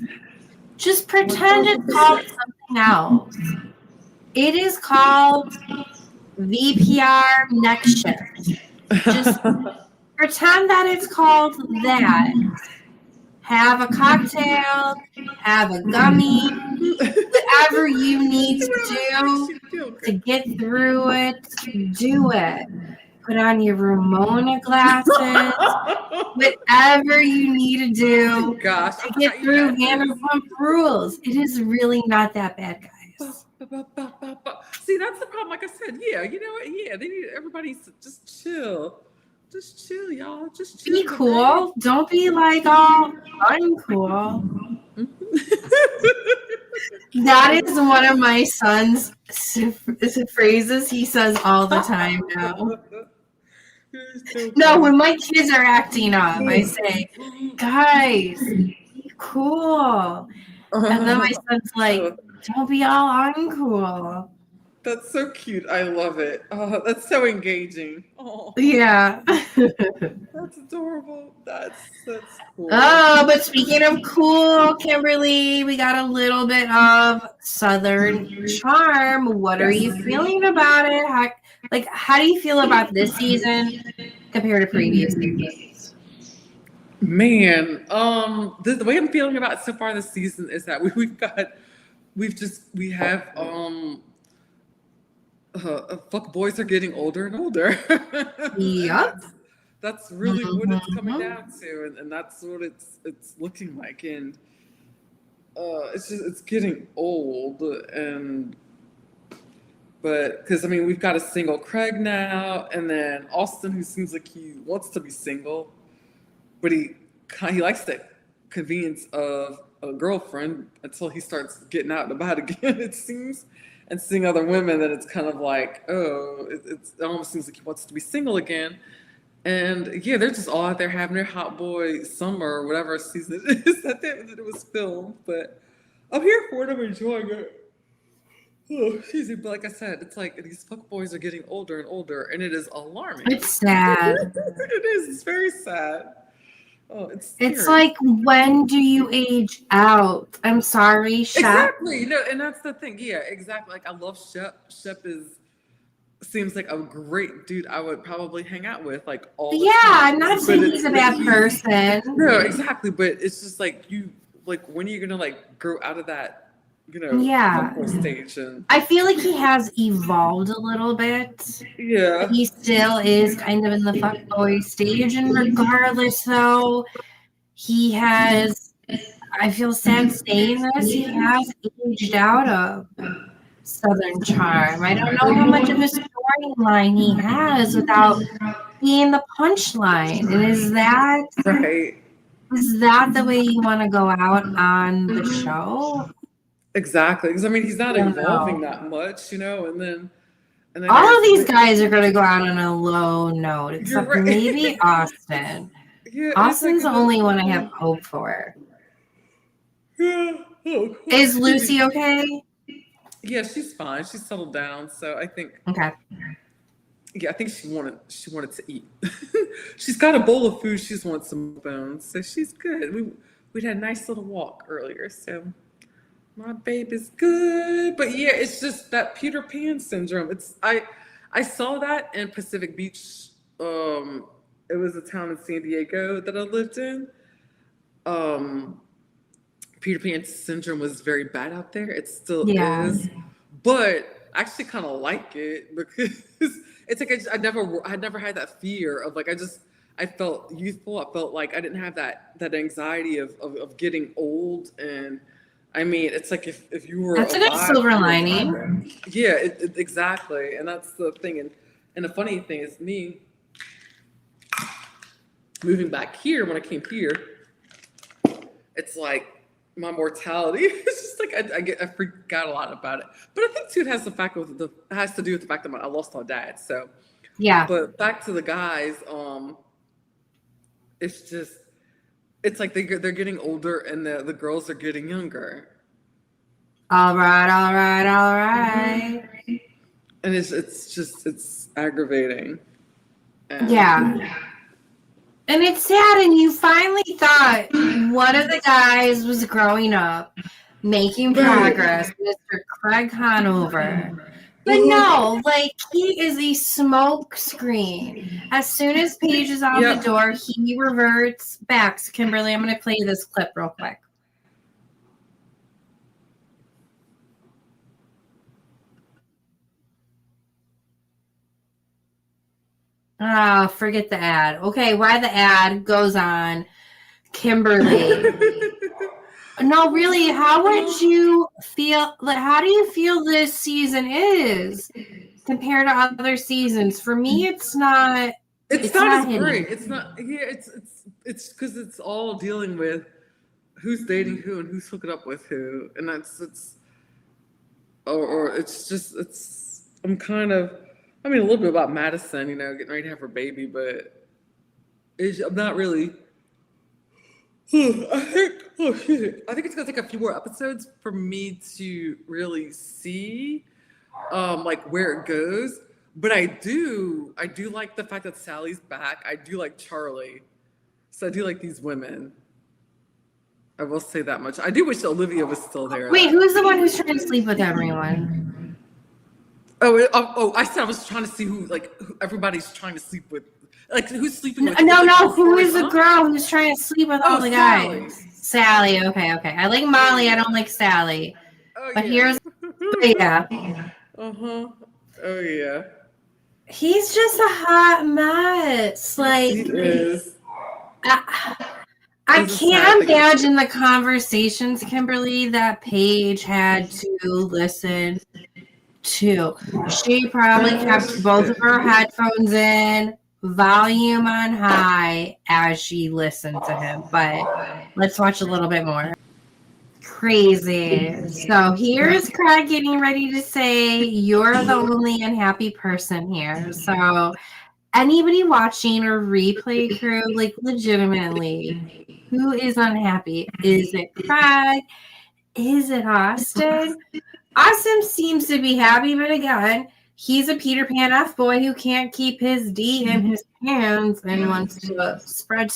Just pretend it's called something else. It is called VPR Next Shift. Just pretend that it's called that. Have a cocktail, have a gummy, whatever you need to do to get through it, do it. Put on your Ramona glasses, whatever you need to do to get through Vanderpump Rules. It is really not that bad, guys. See, that's the problem. Like I said, yeah, you know what? Yeah, they need everybody to just chill. Just chill, y'all. Just chill. Be cool. Don't be like all uncool. That is one of my son's phrases he says all the time now. No, when my kids are acting up, I say, guys, be cool. And then my son's like, don't be all uncool. That's so cute. I love it. Oh, that's so engaging. Oh, yeah. That's adorable. That's cool. Oh, but speaking of cool, Kimberly, we got a little bit of Southern charm. What are you feeling about it? How do you feel about this season compared to previous seasons? Man, the way I'm feeling about it so far this season is that we have fuck boys are getting older and older. Yep. That's really what it's coming down to, and that's what it's looking like, and it's getting old, but because I mean we've got a single Craig now, and then Austin who seems like he wants to be single, but he likes the convenience of a girlfriend until he starts getting out and about again, it seems. And seeing other women, then it's kind of like, it almost seems like he wants to be single again. And yeah, they're just all out there having their hot boy summer or whatever season it is that it was filmed. But I'm here for it. I'm enjoying it. Oh, excuse me. But like I said, it's like these fuck boys are getting older and older, and it is alarming. It's sad. It is. It's very sad. Oh, it's like, when do you age out? I'm sorry, Shep. Exactly. No, and that's the thing. Yeah, exactly. Like I love Shep. Shep seems like a great dude I would probably hang out with like all the time. I'm not saying he's a bad person. No, exactly. But it's just like when are you gonna like grow out of that, stage? And I feel like he has evolved a little bit. Yeah. He still is kind of in the fuckboy stage, and regardless though, he has, I feel sad saying this, he has aged out of Southern charm. I don't know how much of a storyline he has without being the punchline. And is that right? Is that the way you want to go out on the show? Exactly, because I mean he's not evolving that much, and then all of these guys are going to go out on a low note, except for maybe Austin. Yeah, Austin's the only one I have hope for. Yeah. Is Lucy okay? Yeah, she's fine. She's settled down, so I think. Okay. Yeah, I think she wanted to eat. She's got a bowl of food. She's wanted some bones, so she's good. We had a nice little walk earlier, so my baby's good. But yeah, it's just that Peter Pan syndrome. I saw that in Pacific Beach. It was a town in San Diego that I lived in. Peter Pan syndrome was very bad out there. It still is, but I actually kind of like it because it's like I never had that fear of like I felt youthful. I felt like I didn't have that anxiety of getting old. And I mean, it's like if you were that's a good silver lining. Yeah, exactly, and that's the thing. And And the funny thing is, me moving back here, when I came here, it's like my mortality. It's just like I forgot a lot about it. But I think too it has to do with the fact that I lost my dad. So yeah. But back to the guys, it's like they're getting older and the girls are getting younger. All right. And it's aggravating. Yeah. And it's sad, and you finally thought one of the guys was growing up, making progress, Mr. Craig Hanover. But no, like, he is a smoke screen. As soon as Paige is out the door, he reverts back. So, Kimberly, I'm going to play this clip real quick. Oh, forget the ad. Okay, why the ad goes on, Kimberly. No, really, how would you feel? Like, how do you feel this season is compared to other seasons? For me, it's not. It's not as great. It's not. Yeah, it's because it's all dealing with who's dating who and who's hooking up with who, and I'm kind of. I mean, a little bit about Madison, getting ready to have her baby, but I'm not really. I think it's gonna take a few more episodes for me to really see, like where it goes. But I do like the fact that Sally's back. I do like Charlie, so I do like these women. I will say that much. I do wish Olivia was still there. Wait, who's the one who's trying to sleep with everyone? Oh! I said I was trying to see who everybody's trying to sleep with, like who's sleeping with. No. Who is the girl who's trying to sleep with all the guys? Sally. Okay. I like Molly. I don't like Sally. But here's, yeah. Oh yeah. He's just a hot mess. Like he is. I can't imagine the conversations, Kimberly, that Paige had to listen to. She probably kept both of her headphones in, volume on high, as she listened to him. But let's watch a little bit more. Crazy. So here's Craig getting ready to say, you're the only unhappy person here. So anybody watching or replay crew, like legitimately, who is unhappy? Is it Craig? Is it Austin? Austin seems to be happy, but again, he's a Peter Pan F-boy who can't keep his D in his hands and wants to spread.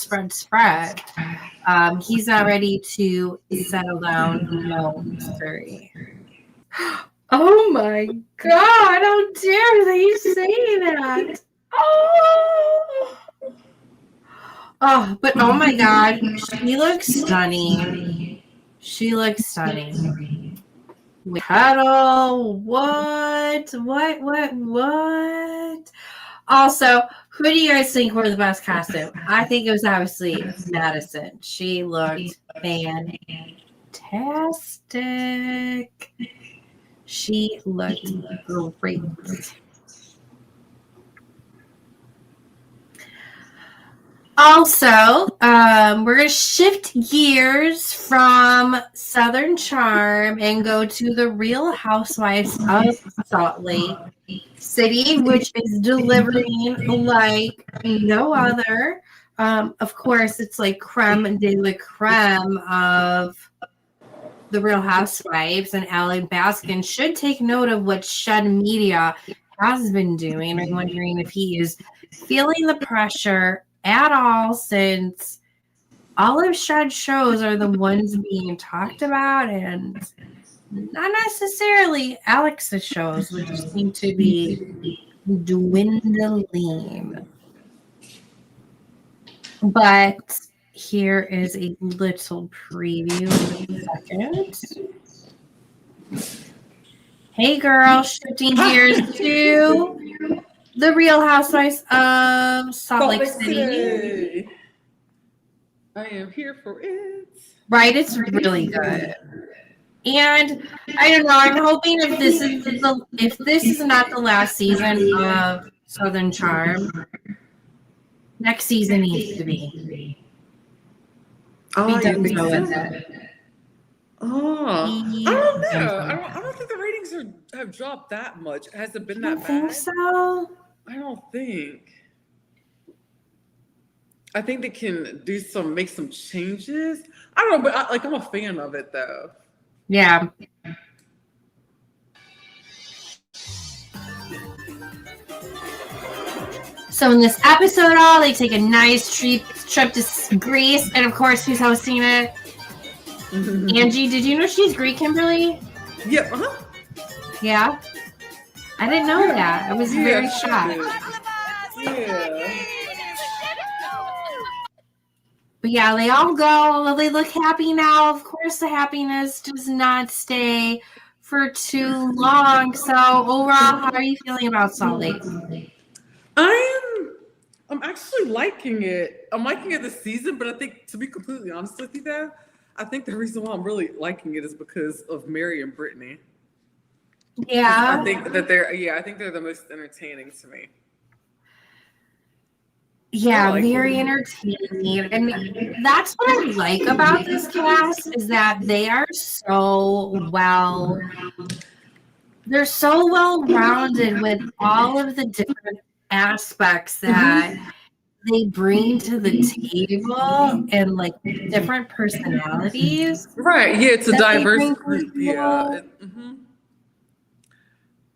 He's not ready to settle down. No, sorry. Oh my God, how dare they say that? Oh, but oh my God, she looks stunning. Cuddle, what? Also, who do you guys think wore the best costume? I think it was obviously Madison. She looked fantastic. She looked great. Also, we're going to shift gears from Southern Charm and go to the Real Housewives of Salt Lake City, which is delivering like no other. Of course, it's like creme de la creme of the Real Housewives, and Alan Baskin should take note of what Shed Media has been doing. I'm wondering if he is feeling the pressure at all, since all of Shed's shows are the ones being talked about and not necessarily Alex's shows, which seem to be dwindling. But here is a little preview in a second. Hey girl, shifting gears to the Real Housewives of Salt Lake City. I am here for it. Right, it's really good. And I don't know, I'm hoping if this is not the last season of Southern Charm. Next season needs to be. Oh, Be you done think with so? it. Oh, I don't know. I don't think the ratings have dropped that much. Has it been I that don't think bad? so. I don't think. I think they can make some changes. I don't know, but I'm a fan of it though. Yeah. So in this episode, they take a nice trip to Greece, and of course, who's hosting it? Angie. Did you know she's Greek, Kimberly? Yeah. Uh-huh. Yeah. I didn't know that. I was very shocked. Yeah. But yeah, they all go. They look happy now. Of course, the happiness does not stay for too long. So overall, how are you feeling about Salt Lake? I'm actually liking it. I'm liking it this season, but I think, to be completely honest with you, though, I think the reason why I'm really liking it is because of Mary and Brittany. Yeah. I think that they're the most entertaining to me. Yeah, very entertaining. And that's what I like about this cast is that they're so well-rounded with all of the different aspects that they bring to the table and like different personalities. Right. Yeah, it's a diverse group. people. Yeah.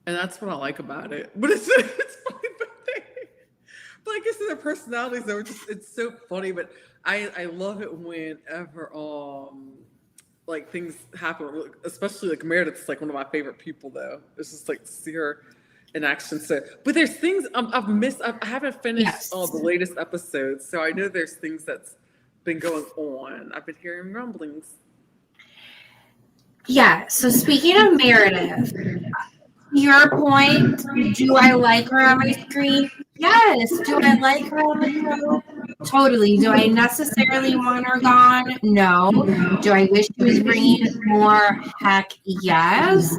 And that's what I like about it. But it's funny, but I guess their personalities are it's so funny. But I love it whenever like things happen, especially like Meredith's like one of my favorite people though. It's just like to see her in action. So, but there's things I've missed. I haven't finished all the latest episodes, so I know there's things that's been going on. I've been hearing rumblings. Yeah. So speaking of Meredith, your point, do I like her on my screen? Yes. Do I like her on the show? Totally. Do I necessarily want her gone? No. Do I wish she was bringing more? Heck yes.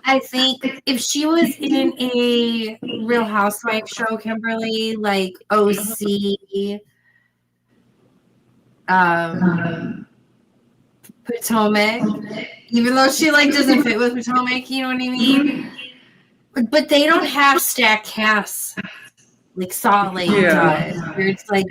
I think if she was in a Real Housewife show, Kimberly, like OC, Potomac, even though she like doesn't fit with Potomac, you know what I mean? But they don't have stacked casts like Salt Lake does. Where it's like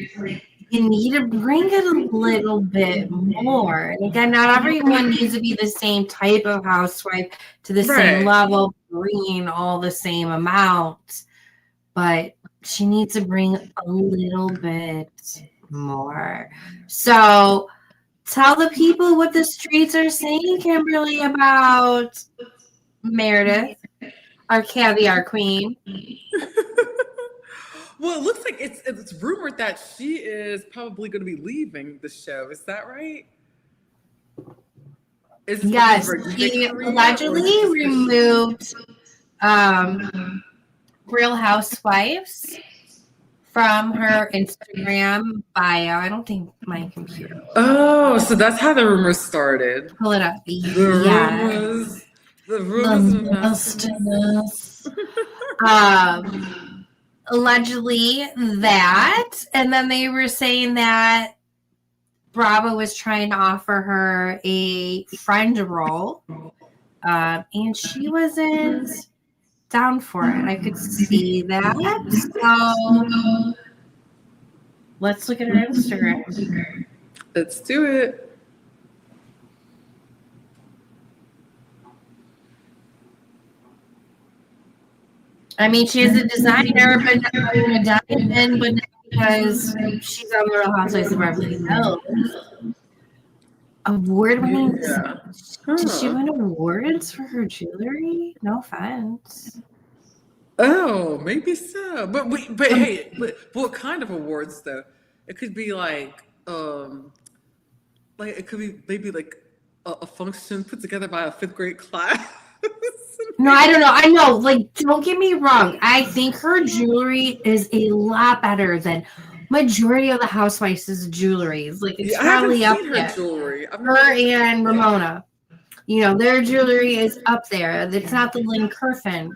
you need to bring it a little bit more. And again, not everyone needs to be the same type of housewife to the same level, bringing all the same amount. But she needs to bring a little bit more. So tell the people what the streets are saying, Kimberly, about Meredith, our caviar queen. Well, it looks like it's rumored that she is probably going to be leaving the show. Is that right? Yes, he allegedly removed Real Housewives from her Instagram bio. I don't think my computer. Oh, so that's how the rumors started. Pull it up. The rumors. Allegedly that, and then they were saying that Bravo was trying to offer her a friend role, and she wasn't down for it. I could see that. So let's look at her Instagram. Let's do it. I mean, she is a designer, but not a diamond, but not because she's on the Real Housewives of Beverly Hills. Award-winning. Did she win awards for her jewelry? No offense. Oh, maybe so. But hey, what kind of awards though? It could be like it could be maybe like a function put together by a 5th grade class. No, I don't know. I know. Like, don't get me wrong. I think her jewelry is a lot better than majority of the housewives' jewelry. Like, it's probably up there. Jewelry. Her and Ramona. You know, their jewelry is up there. It's not the Lynn Curtin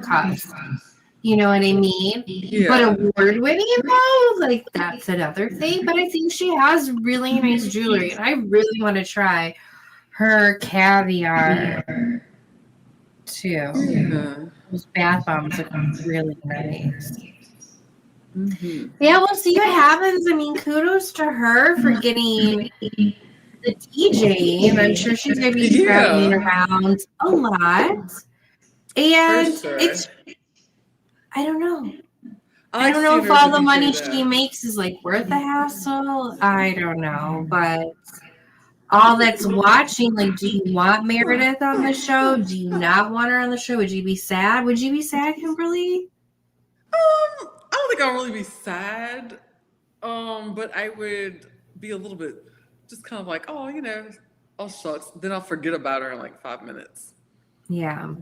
cuffs. You know what I mean? Yeah. But award-winning though, like that's another thing. But I think she has really nice jewelry, and I really want to try her caviar too. Yeah. Those bath bombs look really nice. Mm-hmm. Yeah, we'll see what happens. I mean, kudos to her for getting the DJ, and I'm sure she's going to be traveling around a lot. And it's, I don't know. I don't know if all the money she makes is like worth the hassle. I don't know, but all that's watching, like, do you want Meredith on the show? Do you not want her on the show? Would you be sad? Would you be sad, Kimberly? I don't think I'll really be sad. But I would be a little bit just kind of like, oh, you know, oh shucks. Then I'll forget about her in like 5 minutes. Yeah.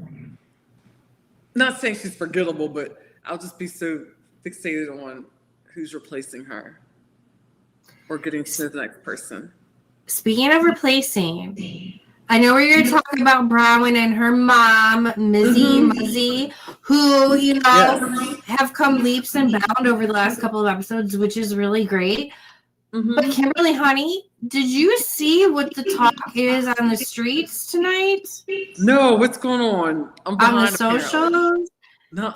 Not saying she's forgettable, but I'll just be so fixated on who's replacing her or getting to the next person. Speaking of replacing, I know we're going to talk about Bronwyn and her mom, Muzzy, who, you know, have come leaps and bounds over the last couple of episodes, which is really great. But Kimberly, honey, did you see what the talk is on the streets tonight? No, what's going on? I'm behind on the socials?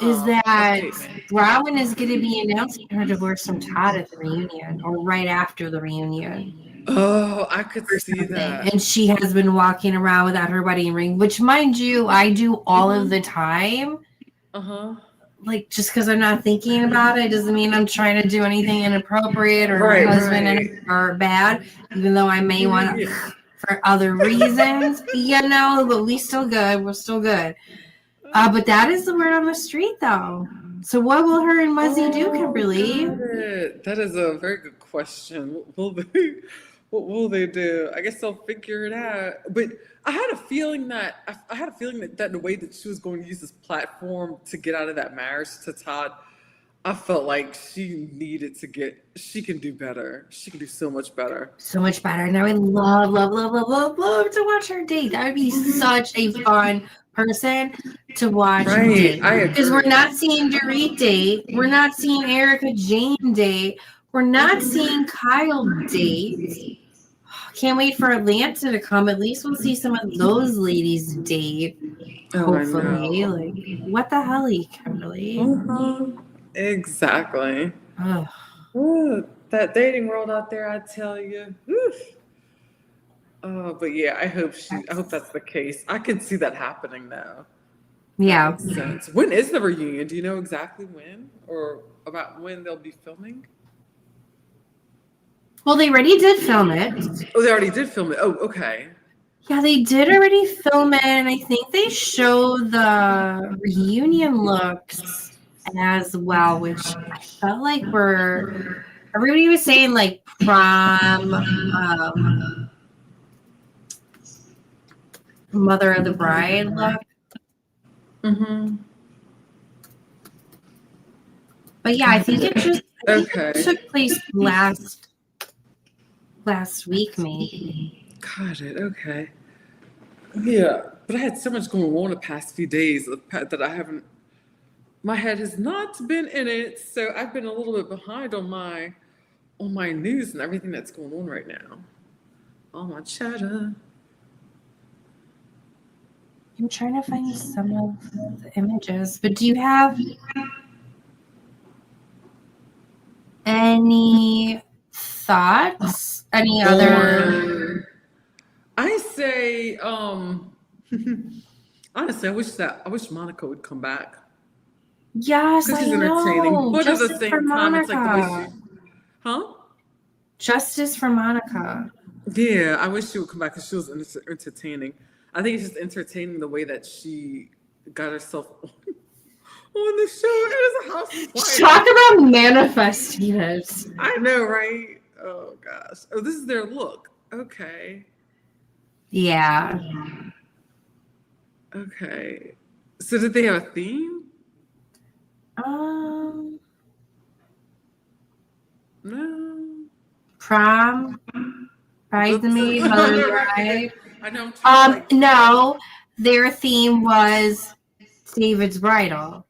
Is that Bronwyn is going to be announcing her divorce from Todd at the reunion or right after the reunion. Oh, I could see that. And she has been walking around without her wedding ring, which, mind you, I do all of the time. Like, just because I'm not thinking about it doesn't mean I'm trying to do anything inappropriate or my husband or bad, even though I may want to for other reasons, you know, but we still good. We're still good. But that is the word on the street, though. So what will her and Muzzy do, Kimberly? That is a very good question. What will they do? I guess they'll figure it out. But I had a feeling that that the way that she was going to use this platform to get out of that marriage to Todd, I felt like she can do better. She can do so much better. So much better. And I would love to watch her date. That would be such a fun person to watch date. Because we're not seeing Dorit date. We're not seeing Erica Jane date. We're not seeing Kyle date. Can't wait for Atlanta to come. At least we'll see some of those ladies date. Hopefully. Like, what the hell, Kimberly? Exactly. Ooh, that dating world out there, I tell you. But yeah, I hope that's the case. I can see that happening now. Yeah. That makes sense. When is the reunion? Do you know exactly when or about when they'll be filming? Well, they already did film it. Oh, they already did film it. Oh, okay. Yeah, they did already film it, and I think they show the reunion looks as well, which I felt like everybody was saying like prom, mother of the bride look. But yeah, I think it took place last week, maybe. Got it. Okay. Yeah, but I had so much going on the past few days that my head has not been in it, so I've been a little bit behind on my news and everything that's going on right now. All my chatter. I'm trying to find some of the images, but do you have any thoughts? Any other? I say, honestly, I wish Monica would come back. Yes, I she's know. Entertaining. But Justice at the for same time, it's Monica. like the way Justice for Monica. Yeah, I wish she would come back because she was entertaining. I think it's just entertaining the way that she got herself on the show. It is a house. Talk about manifesting it. I know, right? Oh gosh. Oh, this is their look. Okay. Yeah. Okay. So did they have a theme? No. Prom, bridesmaid, mother bride. I know. No, their theme was David's bridal.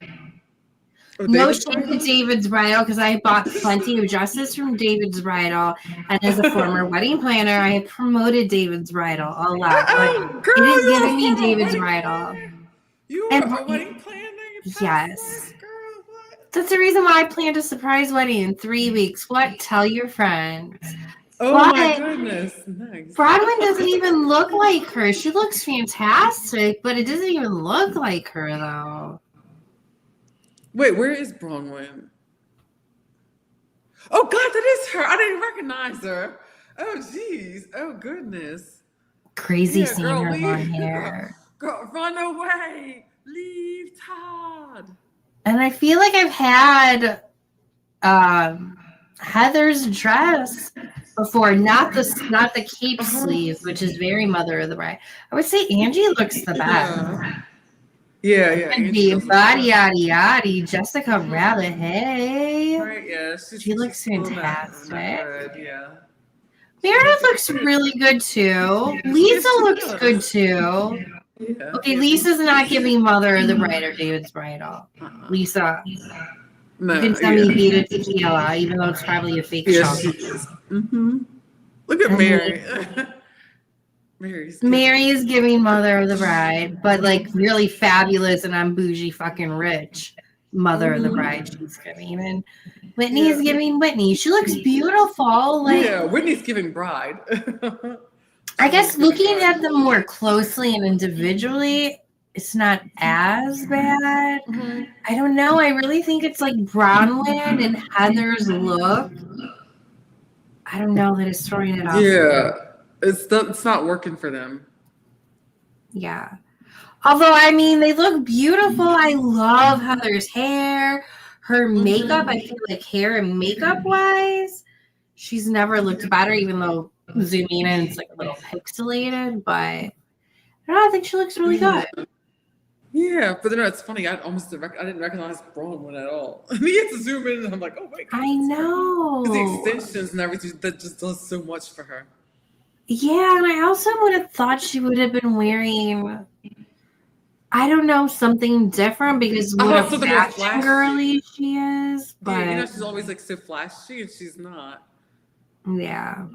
No David's shade to bridal? David's Bridal because I bought plenty of dresses from David's Bridal, and as a former wedding planner, I have promoted David's Bridal a lot. But Oh, girl, it is you're giving a me former David's wedding Bridal. planner. You And are a wedding planner? You yes, girl, what? that's the reason why I planned a surprise wedding in 3 weeks. What? Tell your friends. Oh my But goodness, nice. Bronwyn doesn't even look like her. She looks fantastic, but it doesn't even look like her though. Wait, where is Bronwyn? Oh God, that is her. I didn't recognize her. Oh geez. Oh goodness. Crazy Yeah, seeing girl, her leave. long hair. Girl, run away. Leave Todd. And I feel like I've had Heather's dress before, not the cape sleeves, which is very Mother of the Bride. I would say Angie looks the best. Yeah. And the body yaddy yaddy, Jessica Rabbit, hey. Right, yeah. She looks she's pulling that fantastic. red, yeah. Meredith looks really good too. Lisa looks good too. Yeah. Okay, Lisa's not giving Mother of the Bride or David's Bridal. Lisa, No, you can tell me Vita Tequila, even though it's probably a fake yeah, show. she is. Mm-hmm. Look at And Mary. Mary is giving Mother of the Bride, but like really fabulous, and I'm bougie fucking rich. Mother of the Bride, she's giving, and Whitney is giving Whitney. She looks beautiful. Like, yeah, Whitney's giving bride. I guess looking at them more closely and individually, it's not as bad. I don't know. I really think it's like Bronwyn and Heather's look. I don't know that it's throwing it off. Yeah, it's not working for them. Yeah. Although, I mean, they look beautiful. I love Heather's hair. Her makeup, I feel like hair and makeup wise, she's never looked better, even though zooming in, it's like a little pixelated. But I don't know, I think she looks really good. Yeah, but then it's funny. I didn't recognize Bronwyn at all. You had to zoom in, and I'm like, oh my God. I know. The extensions and everything that just does so much for her. Yeah, and I also would have thought she would have been wearing, I don't know, something different because what a fashion girly she is. But yeah, she's always like so flashy, and she's not. Yeah.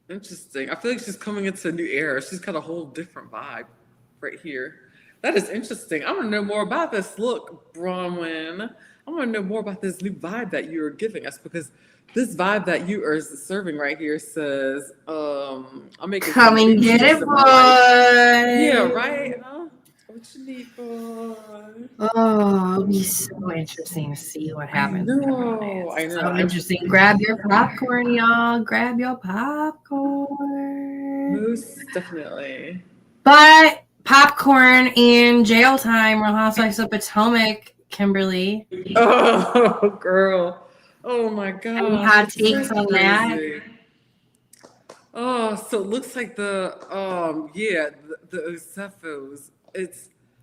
Interesting. I feel like she's coming into a new era. She's got a whole different vibe right here. That is interesting. I want to know more about this look, Bronwyn. I want to know more about this new vibe that you're giving us, because this vibe that you are serving right here says, I'm making come and get it, boy. Yeah, right? Huh? What you need, boy? Oh, it'll be so interesting to see what happens. I know. So interesting. Grab your popcorn, y'all. Grab your popcorn. Most definitely. But popcorn in jail time, Real Housewives of Potomac, Kimberly. Oh, girl. Oh, my God. Any hot takes on that? Oh, so it looks like the Osephos.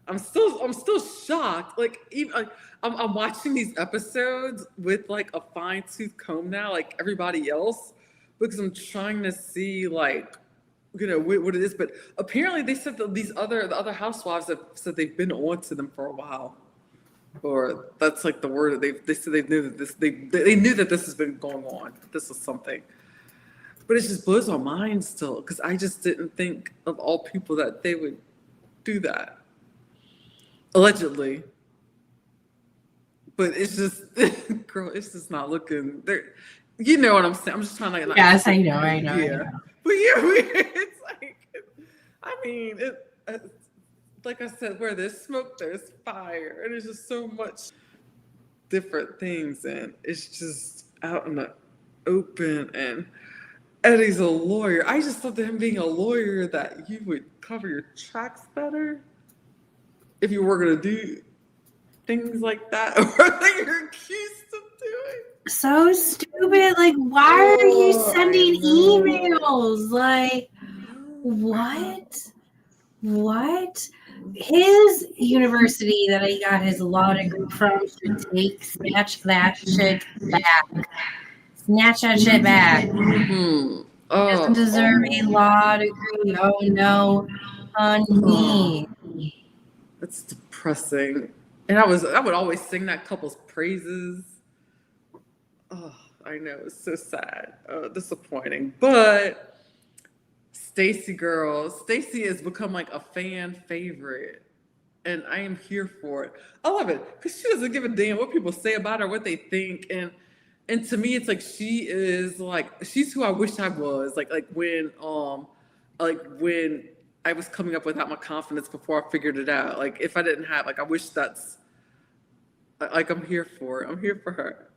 I'm still shocked. Like, even like I'm watching these episodes with like a fine-tooth comb now, like everybody else, because I'm trying to see like, what it is. But apparently they said that the other housewives have said they've been on to them for a while, or that's like the word that they said they knew that they knew that this has been going on. This is something. But it just blows my mind still, because I just didn't think of all people that they would do that. Allegedly. But it's just, girl, it's just not looking there. You know what I'm saying? I'm just trying to. Yes, I know. Yeah. But yeah, it's like, I mean, like I said, where there's smoke, there's fire. And there's just so much different things. And it's just out in the open. And Eddie's a lawyer. I just thought that him being a lawyer that you would cover your tracks better if you were going to do things like that, or that you're accused of doing. So stupid. Like, why are you sending emails? Like, what? His university that he got his law degree from should snatch that shit back. Snatch that shit back. Mm-hmm. He doesn't deserve a law degree. Oh no, honey. It's depressing. And I would always sing that couple's praises. Oh, I know, it's so sad, disappointing. But Stacey has become like a fan favorite, and I am here for it. I love it because she doesn't give a damn what people say about her, what they think, and to me, it's like she's who I wish I was. Like when I was coming up without my confidence before I figured it out. Like if I didn't have, like, I wish that's like I'm here for it. I'm here for her.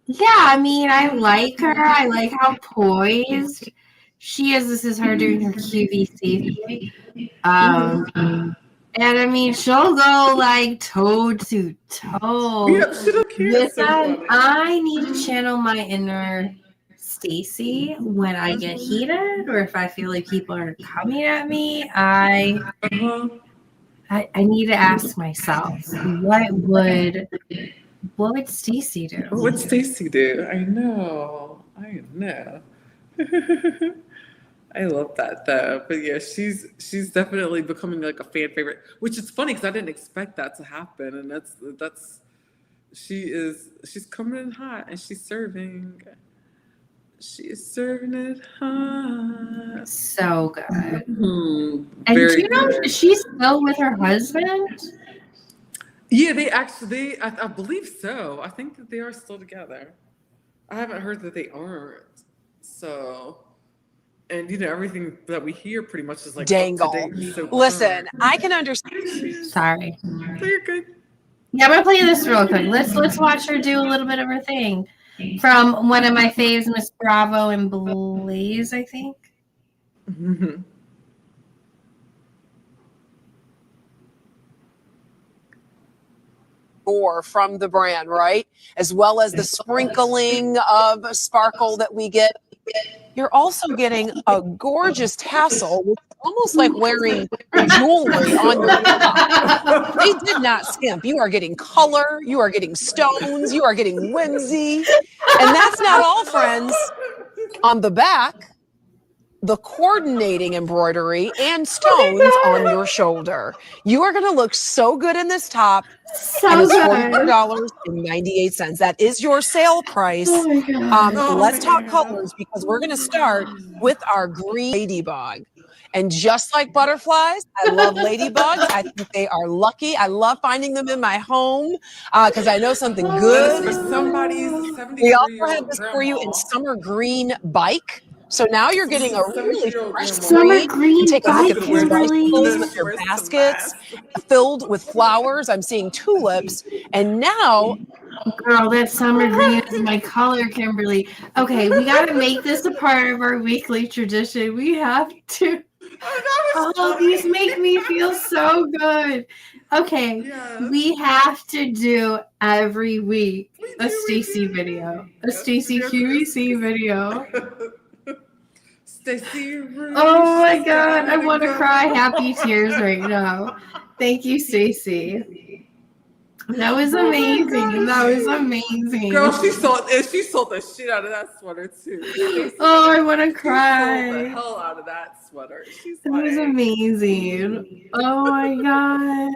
Yeah, I mean, I like her. I like how poised she is. This is her doing her QVC. And I mean, she'll go like toe to toe. Yep, she don't care. With So that, funny. I need to channel my inner Stacey when I get heated, or if I feel like people are coming at me. I need to ask myself, what would Stacey do? What would Stacey do? I know. I love that though. But yeah, she's definitely becoming like a fan favorite, which is funny because I didn't expect that to happen. And she's coming in hot and she's serving. She is serving it hot. So good. Mm-hmm. And do you know she's still with her husband? Yeah, I believe so. I think that they are still together. I haven't heard that they aren't. So, and everything that we hear pretty much is like Dangle. up to date. So Listen, I can understand. Sorry. You're good. Yeah, I'm gonna play this real quick. Let's watch her do a little bit of her thing from one of my faves, Miss Bravo and Blaze, I think. Mm-hmm. From the brand, right? As well as the sprinkling of sparkle that we get. You're also getting a gorgeous tassel, which is almost like wearing jewelry on your top. They did not skimp. You are getting color, you are getting stones, you are getting whimsy. And that's not all, friends. On the back, the coordinating embroidery and stones on your shoulder. You are going to look so good in this top. And it's $44.98. That is your sale price. Let's talk colors because we're going to start with our green ladybug. And just like butterflies, I love ladybugs. I think they are lucky. I love finding them in my home because I know something good. For somebody's 73-year-old We also have this for you in summer green bike. So now you're getting a really fresh summer green. Take a look at these Kimberly. bicycles with your baskets filled with flowers. I'm seeing tulips. And now, girl, that summer green is my color, Kimberly. Okay, we got to make this a part of our weekly tradition. We have to. Oh, these make me feel so good. Okay, we have to do every week a Stacey video, a Stacey QVC video. Oh my God, I want to cry happy tears right now. Thank you, Stacey. That was amazing. That was amazing. Girl, she sold the shit out of that sweater too. Oh, I want to cry. Sold the hell out of that sweater. That was amazing. Oh my God.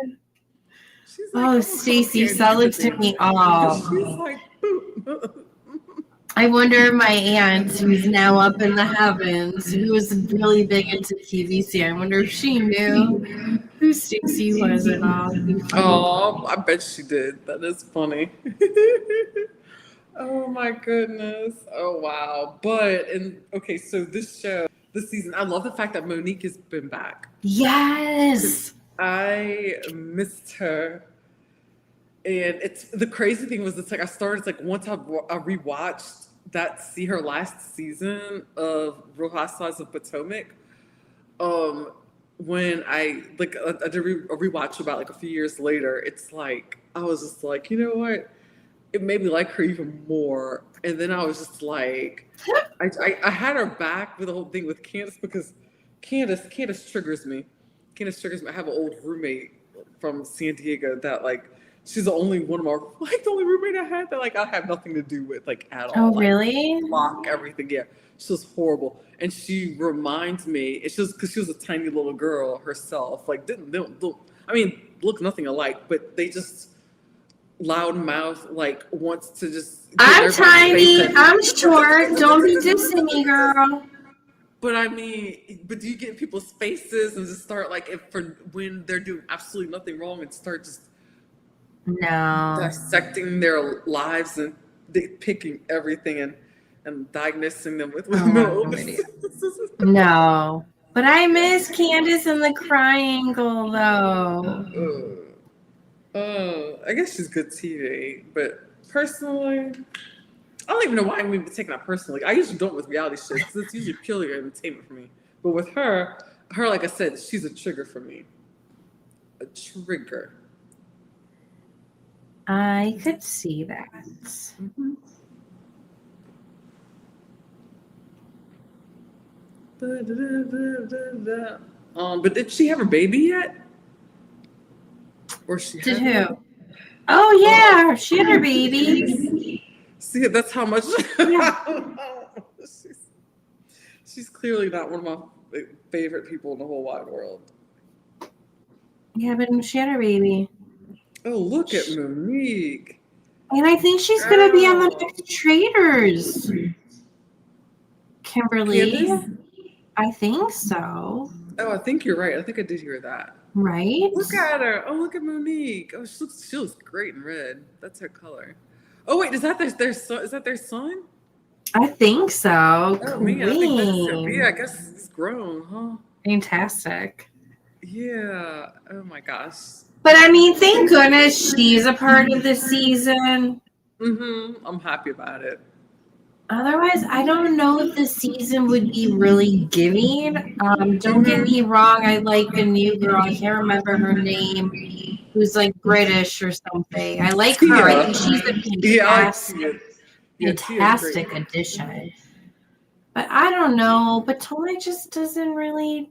Oh, Stacey, sell it to me all. She's like, boop. I wonder my aunt, who's now up in the heavens, who was really big into QVC, I wonder if she knew who Stacey was at all. Oh, I bet she did. That is funny. Oh my goodness. Oh wow. Okay, so this season, I love the fact that Monique has been back. Yes. I missed her. And the crazy thing was, it's like once I rewatched her last season of Real Housewives of Potomac, when I did a rewatch about like a few years later, it's like I was just like, you know what? It made me like her even more. And then I was just like, I had her back with the whole thing with Candace because Candace triggers me. I have an old roommate from San Diego that like. She's the only one of our, the only roommate I had that I have nothing to do with at all. Oh, really? Block everything. Yeah, she was horrible, and she reminds me. It's just because she was a tiny little girl herself. I I mean, look nothing alike, but they just loud mouth, like wants to just. I'm tiny. I'm short. Don't be dissing me, girl. But I mean, but do you get in people's faces and just start like when they're doing absolutely nothing wrong and start just dissecting their lives and picking everything and diagnosing them with No. But I miss Candace in the Triangle, though. I guess she's good TV, but personally, I don't even know why I'm even taking that personally. I usually don't with reality shows because it's usually purely entertainment for me. But with her, like I said, she's a trigger for me. A trigger. I could see that. Mm-hmm. But did she have a baby yet? Or she did who? Oh yeah, she had her baby. See, that's how much. Yeah. She's clearly not one of my favorite people in the whole wide world. Yeah, but she had her baby. Oh, look at Monique. And I think she's going to be on the next Traders. Kimberly. Candace? I think so. Oh, I think you're right. I think I did hear that. Right? Look at her. Oh, look at Monique. Oh, she looks great in red. That's her color. Oh, wait, is that their son? Is that their son? I think so. Oh, man, I think that's it. Yeah, I guess he's grown, huh? Fantastic. Yeah. Oh, my gosh. But I mean, thank goodness she's a part of the season. Mm-hmm. I'm happy about it. Otherwise, I don't know if the season would be really giving. Don't get me wrong. I like a new girl. I can't remember her name. Who's like British or something. I like her. I think she's a fantastic addition. But I don't know. But Tony just doesn't really.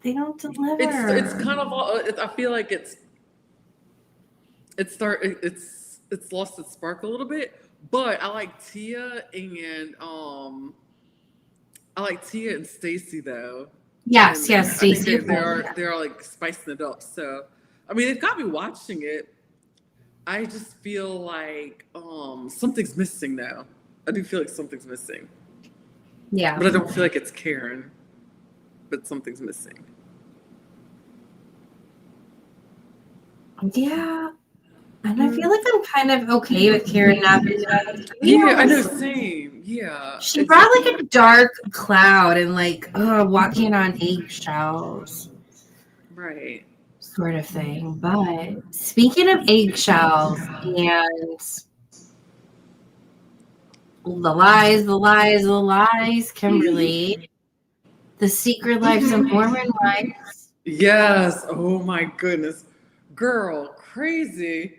They don't deliver. It's kind of all. I feel like it's lost its spark a little bit. But I like Tia and Stacey though. Yes, Stacey. They're like spicing it up. So I mean, it got me watching it. I just feel like something's missing now. I do feel like something's missing. Yeah. But I don't feel like it's Karen. But something's missing. Yeah. And I feel like I'm kind of okay with Karen not being Yeah, I know, same. Yeah. She brought like a dark cloud and like walking on eggshells. Right. Sort of thing. But speaking of eggshells and the lies, Kimberly. The Secret Lives of Mormon Wives. Yes. Oh my goodness. Girl, crazy.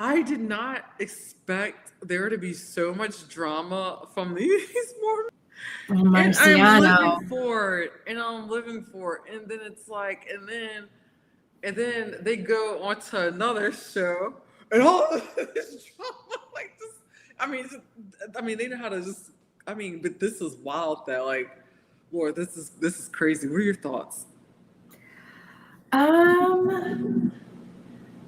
I did not expect there to be so much drama from these Mormons. And I'm living for it. And And then it's like, and then they go on to another show. And all this drama like this. I mean, they know how to just. But this is wild though. Like, Lord, this is crazy. What are your thoughts?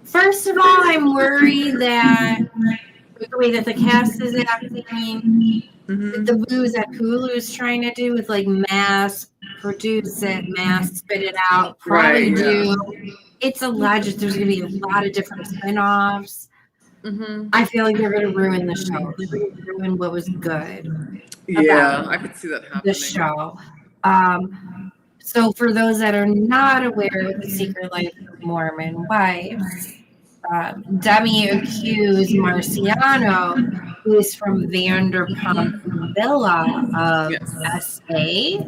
First of all, I'm worried that with the way that the cast is acting, the blues that Hulu's trying to do with like mass produce it, mass spit it out, probably it's alleged there's going to be a lot of different spinoffs. I feel like they're going to ruin the show. They're going to ruin what was good. Yeah, I could see that happening. The show. So for those that are not aware of the Secret Life of Mormon Wives, Demi accused Marciano, who is from Vanderpump Villa of SA,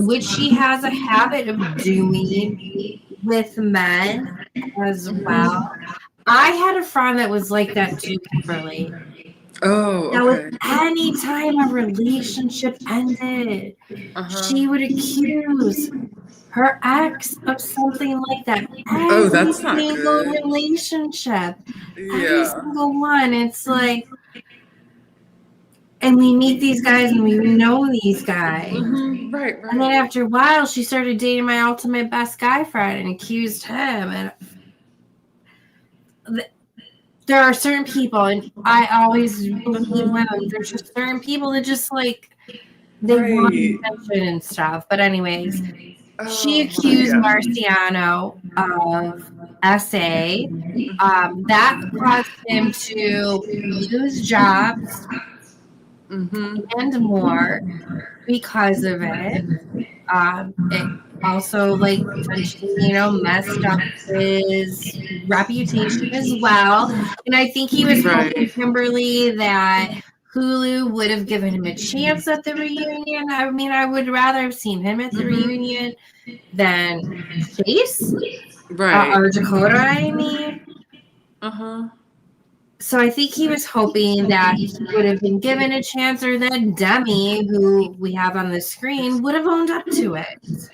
which she has a habit of doing with men as well. I had a friend that was like that too, Kimberly. Oh, okay. Now, if any time a relationship ended, she would accuse her ex of something like that. That's not every single good. Relationship. Every single one. It's like, And we meet these guys and we know these guys. Right. And then after a while, she started dating my ultimate best guy friend and accused him. And there are certain people, and I always believe women, there's just certain people that just like, they want attention and stuff. But anyways, she accused Marciano of SA. That caused him to lose jobs and more because of it. It also, like, potentially, messed up his reputation as well. And I think he was hoping, Kimberly, that Hulu would have given him a chance at the reunion. I mean, I would rather have seen him at the reunion than Chase or Dakota, I mean. So I think he was hoping that he would have been given a chance, or that Demi, who we have on the screen, would have owned up to it.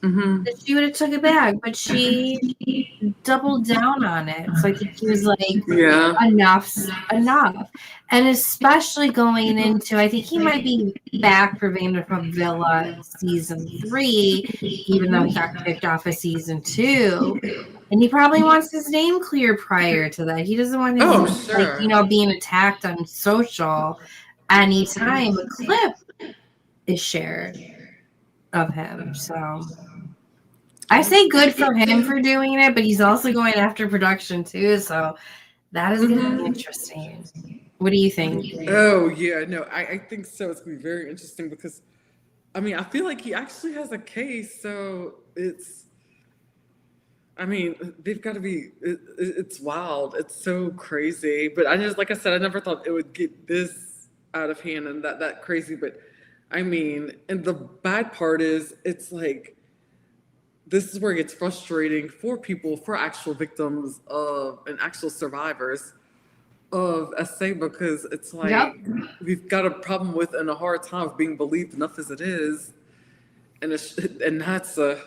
That she would have took it back, but she doubled down on it. So I think he was like, enough's enough. And especially going into, I think he might be back for Vanderpump Villa season 3, even though he got kicked off of season 2. And he probably wants his name cleared prior to that. He doesn't want his, being attacked on social anytime a clip is shared of him. So I say good for him for doing it, but he's also going after production too. So that is going to be interesting. What do you think? Oh, yeah, no, I think so. It's going to be very interesting because, I mean, I feel like he actually has a case. So they've got to be, it's wild. It's so crazy. But like I said, I never thought it would get this out of hand and that crazy. But I mean, and the bad part is, it's like, this is where it gets frustrating for people, for actual victims of and actual survivors of SA, because it's like we've got a problem with and a hard time of being believed enough as it is, and that's that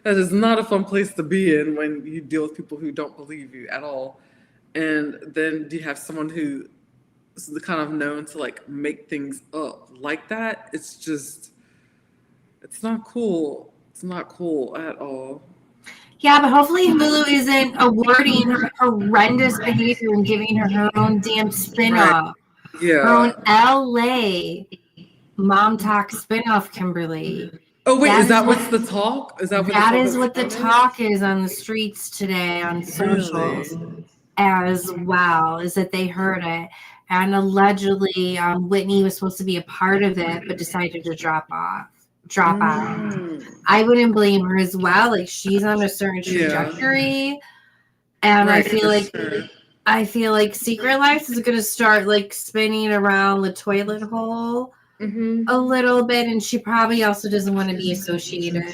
is not a fun place to be in when you deal with people who don't believe you at all, and then you have someone who is kind of known to like make things up like that. It's not cool. It's not cool at all. Yeah, but hopefully Hulu isn't awarding her horrendous behavior and giving her her own damn spin-off. Her own LA Mom Talk spin-off, Kimberly. Oh, wait, is that what's the talk? That is what the talk is on the streets today, on socials as well, is that they heard it. And allegedly, Whitney was supposed to be a part of it, but decided to drop out. I wouldn't blame her as well. Like, she's on a certain trajectory, and I feel like Secret Life is going to start like spinning around the toilet hole a little bit, and she probably also doesn't want to be associated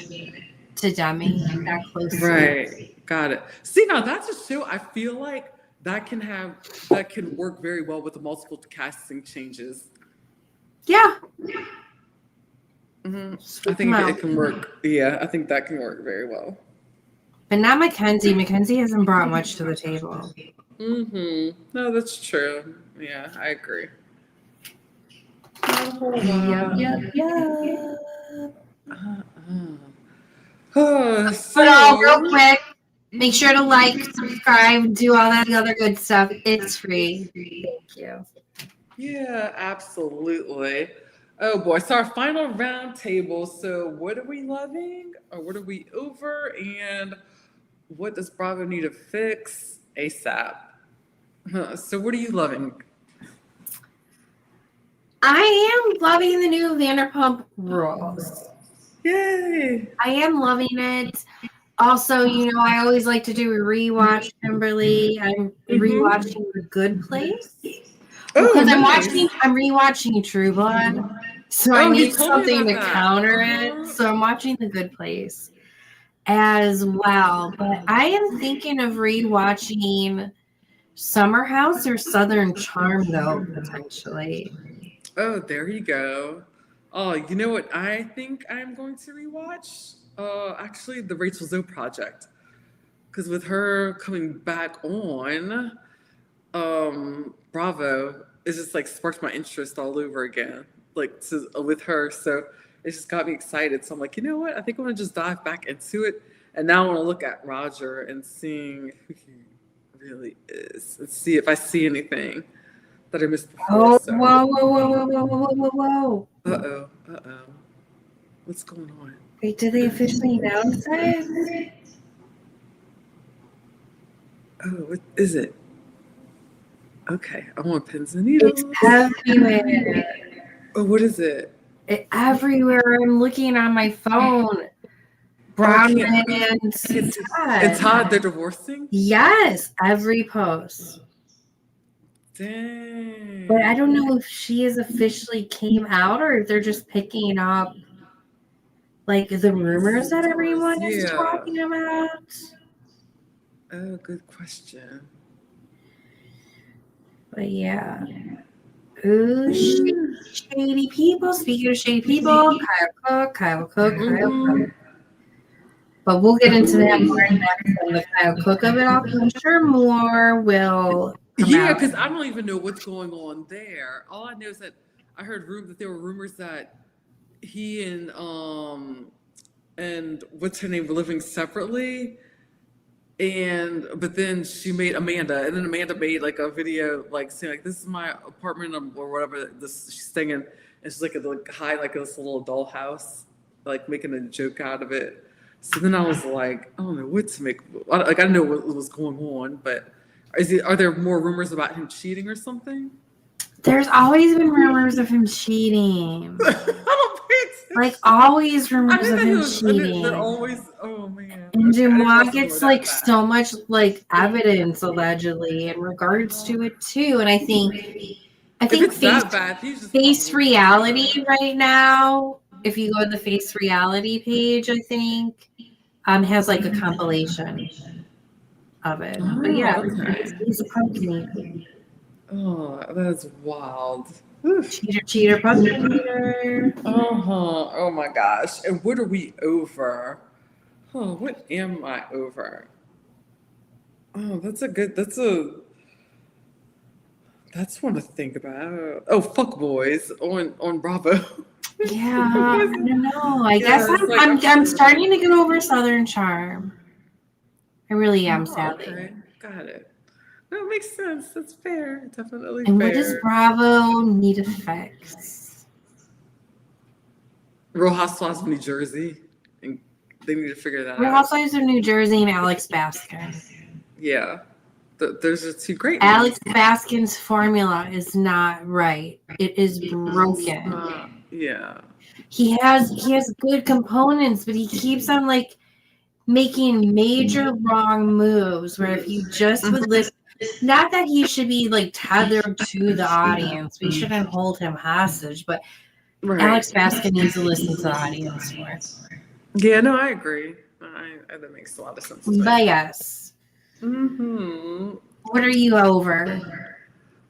to Demi that closely. Right, got it. See, now that's a show I feel like that can work very well with the multiple casting changes. Yeah. I think it can work. Yeah, I think that can work very well. But not Mackenzie. Mackenzie hasn't brought much to the table. No, that's true. Yeah, I agree. So real quick, make sure to like, subscribe, do all that other good stuff. It's free. Thank you. Yeah, absolutely. Oh boy, so our final round table. So what are we loving, or what are we over, and what does Bravo need to fix ASAP? So what are you loving? I am loving the new Vanderpump rules. Yay! I am loving it. Also, I always like to do a rewatch, Kimberly. I'm rewatching The Good Place. Because I'm rewatching True Blood. So I need something to counter it. So I'm watching The Good Place as well. But I am thinking of rewatching Summer House or Southern Charm, though, potentially. Oh, there you go. Oh, you know what I think I'm going to rewatch? Actually, the Rachel Zoe Project. Because with her coming back on Bravo, it's just like sparked my interest all over again, like with her. So it just got me excited. So I'm like, you know what? I think I'm gonna just dive back into it. And now I want to look at Roger and seeing who he really is, and see if I see anything that I missed before. Oh, so. whoa, whoa, whoa, whoa, whoa, whoa, whoa, whoa. Uh-oh. What's going on? Wait, did they officially announce it? Oh, what is it? Okay, I want pins and needles. It's everywhere. Oh, what is it? Everywhere. I'm looking on my phone. Brown and Todd. And Todd, they're divorcing? Yes, every post. Dang. But I don't know if she has officially came out or if they're just picking up like the rumors that everyone is talking about. Oh, good question. But yeah. Ooh, shady people. Speaking of shady people, Kyle Cook. But we'll get into that more next on the Kyle Cook of it all. I'm sure more will come out. Because I don't even know what's going on there. All I know is that I heard that there were rumors that he and what's her name were living separately. But then she made Amanda, and then Amanda made like a video like saying like, this is my apartment or whatever she's staying in. And she's like high like this little dollhouse, like making a joke out of it. So then I was like, I don't know what to make. Like I don't know what was going on, but are there more rumors about him cheating or something? There's always been rumors of him cheating. Like always rumors of him cheating. They're always, oh man. And Dumois gets like so much like evidence allegedly in regards to it too. And I think Face Reality right now, if you go to the Face Reality page, I think, has like a compilation of it. But yeah, he's a pumpkin. Oh, that's wild. Cheater, pumpkin eater. Oh my gosh. And what are we over? Oh, what am I over? Oh, that's one to think about. Oh, fuck boys on Bravo. Yeah, I don't know. I guess I'm starting to get over Southern Charm. I really am, sadly. Okay. Got it. That makes sense. That's fair. Definitely and fair. What does Bravo need to fix? Real Housewives of New Jersey. And they need to figure that out. Real Housewives of New Jersey and Alex Baskin. Yeah. Those are two great Alex Baskin's formula is not right. It is broken. Yeah. He has good components, but he keeps on like making major wrong moves where if you just would listen, not that he should be like tethered to the audience. We shouldn't hold him hostage, but Alex Baskin needs to listen to the audience more. Yeah, no, I agree. That makes a lot of sense. But yes. Mm-hmm. What are you over?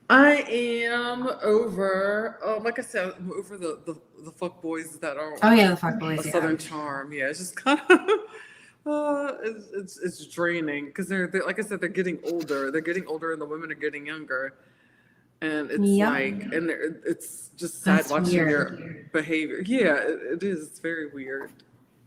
I am over. Like I said, I'm over the fuck boys that are. Oh yeah, the fuck boys. Southern Charm. Yeah, it's just kind of. It's draining because they're like I said, they're getting older. They're getting older, and the women are getting younger. And it's like, and it's just sad watching their behavior. Yeah, it is. It's very weird.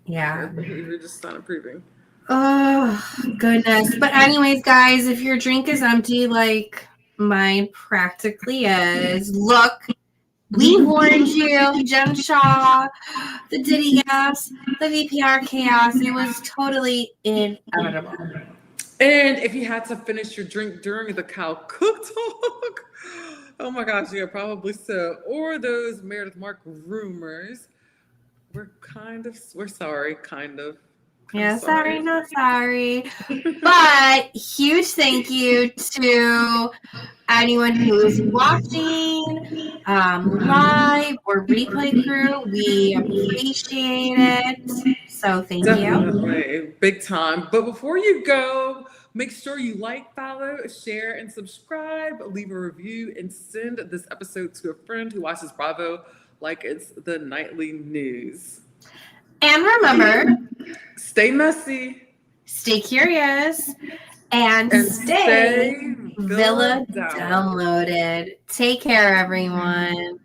Yeah. Their behavior just not improving. Oh goodness. But anyways, guys, if your drink is empty, like mine practically is, look, we warned you, Jenn Shah, the Diddy gas, the VPR chaos. It was totally inevitable. And if you had to finish your drink during the Kyle Cook talk, oh my gosh, yeah, probably so. Or those Meredith Mark rumors, we're sorry, kind of. Yeah, sorry, not sorry. But huge thank you to anyone who is watching live or replay crew. We appreciate it. So thank you. Big time. But before you go, make sure you like, follow, share, and subscribe. Leave a review and send this episode to a friend who watches Bravo like it's the nightly news. And remember, stay messy, stay curious, And stay Villa Villa downloaded. Take care, everyone.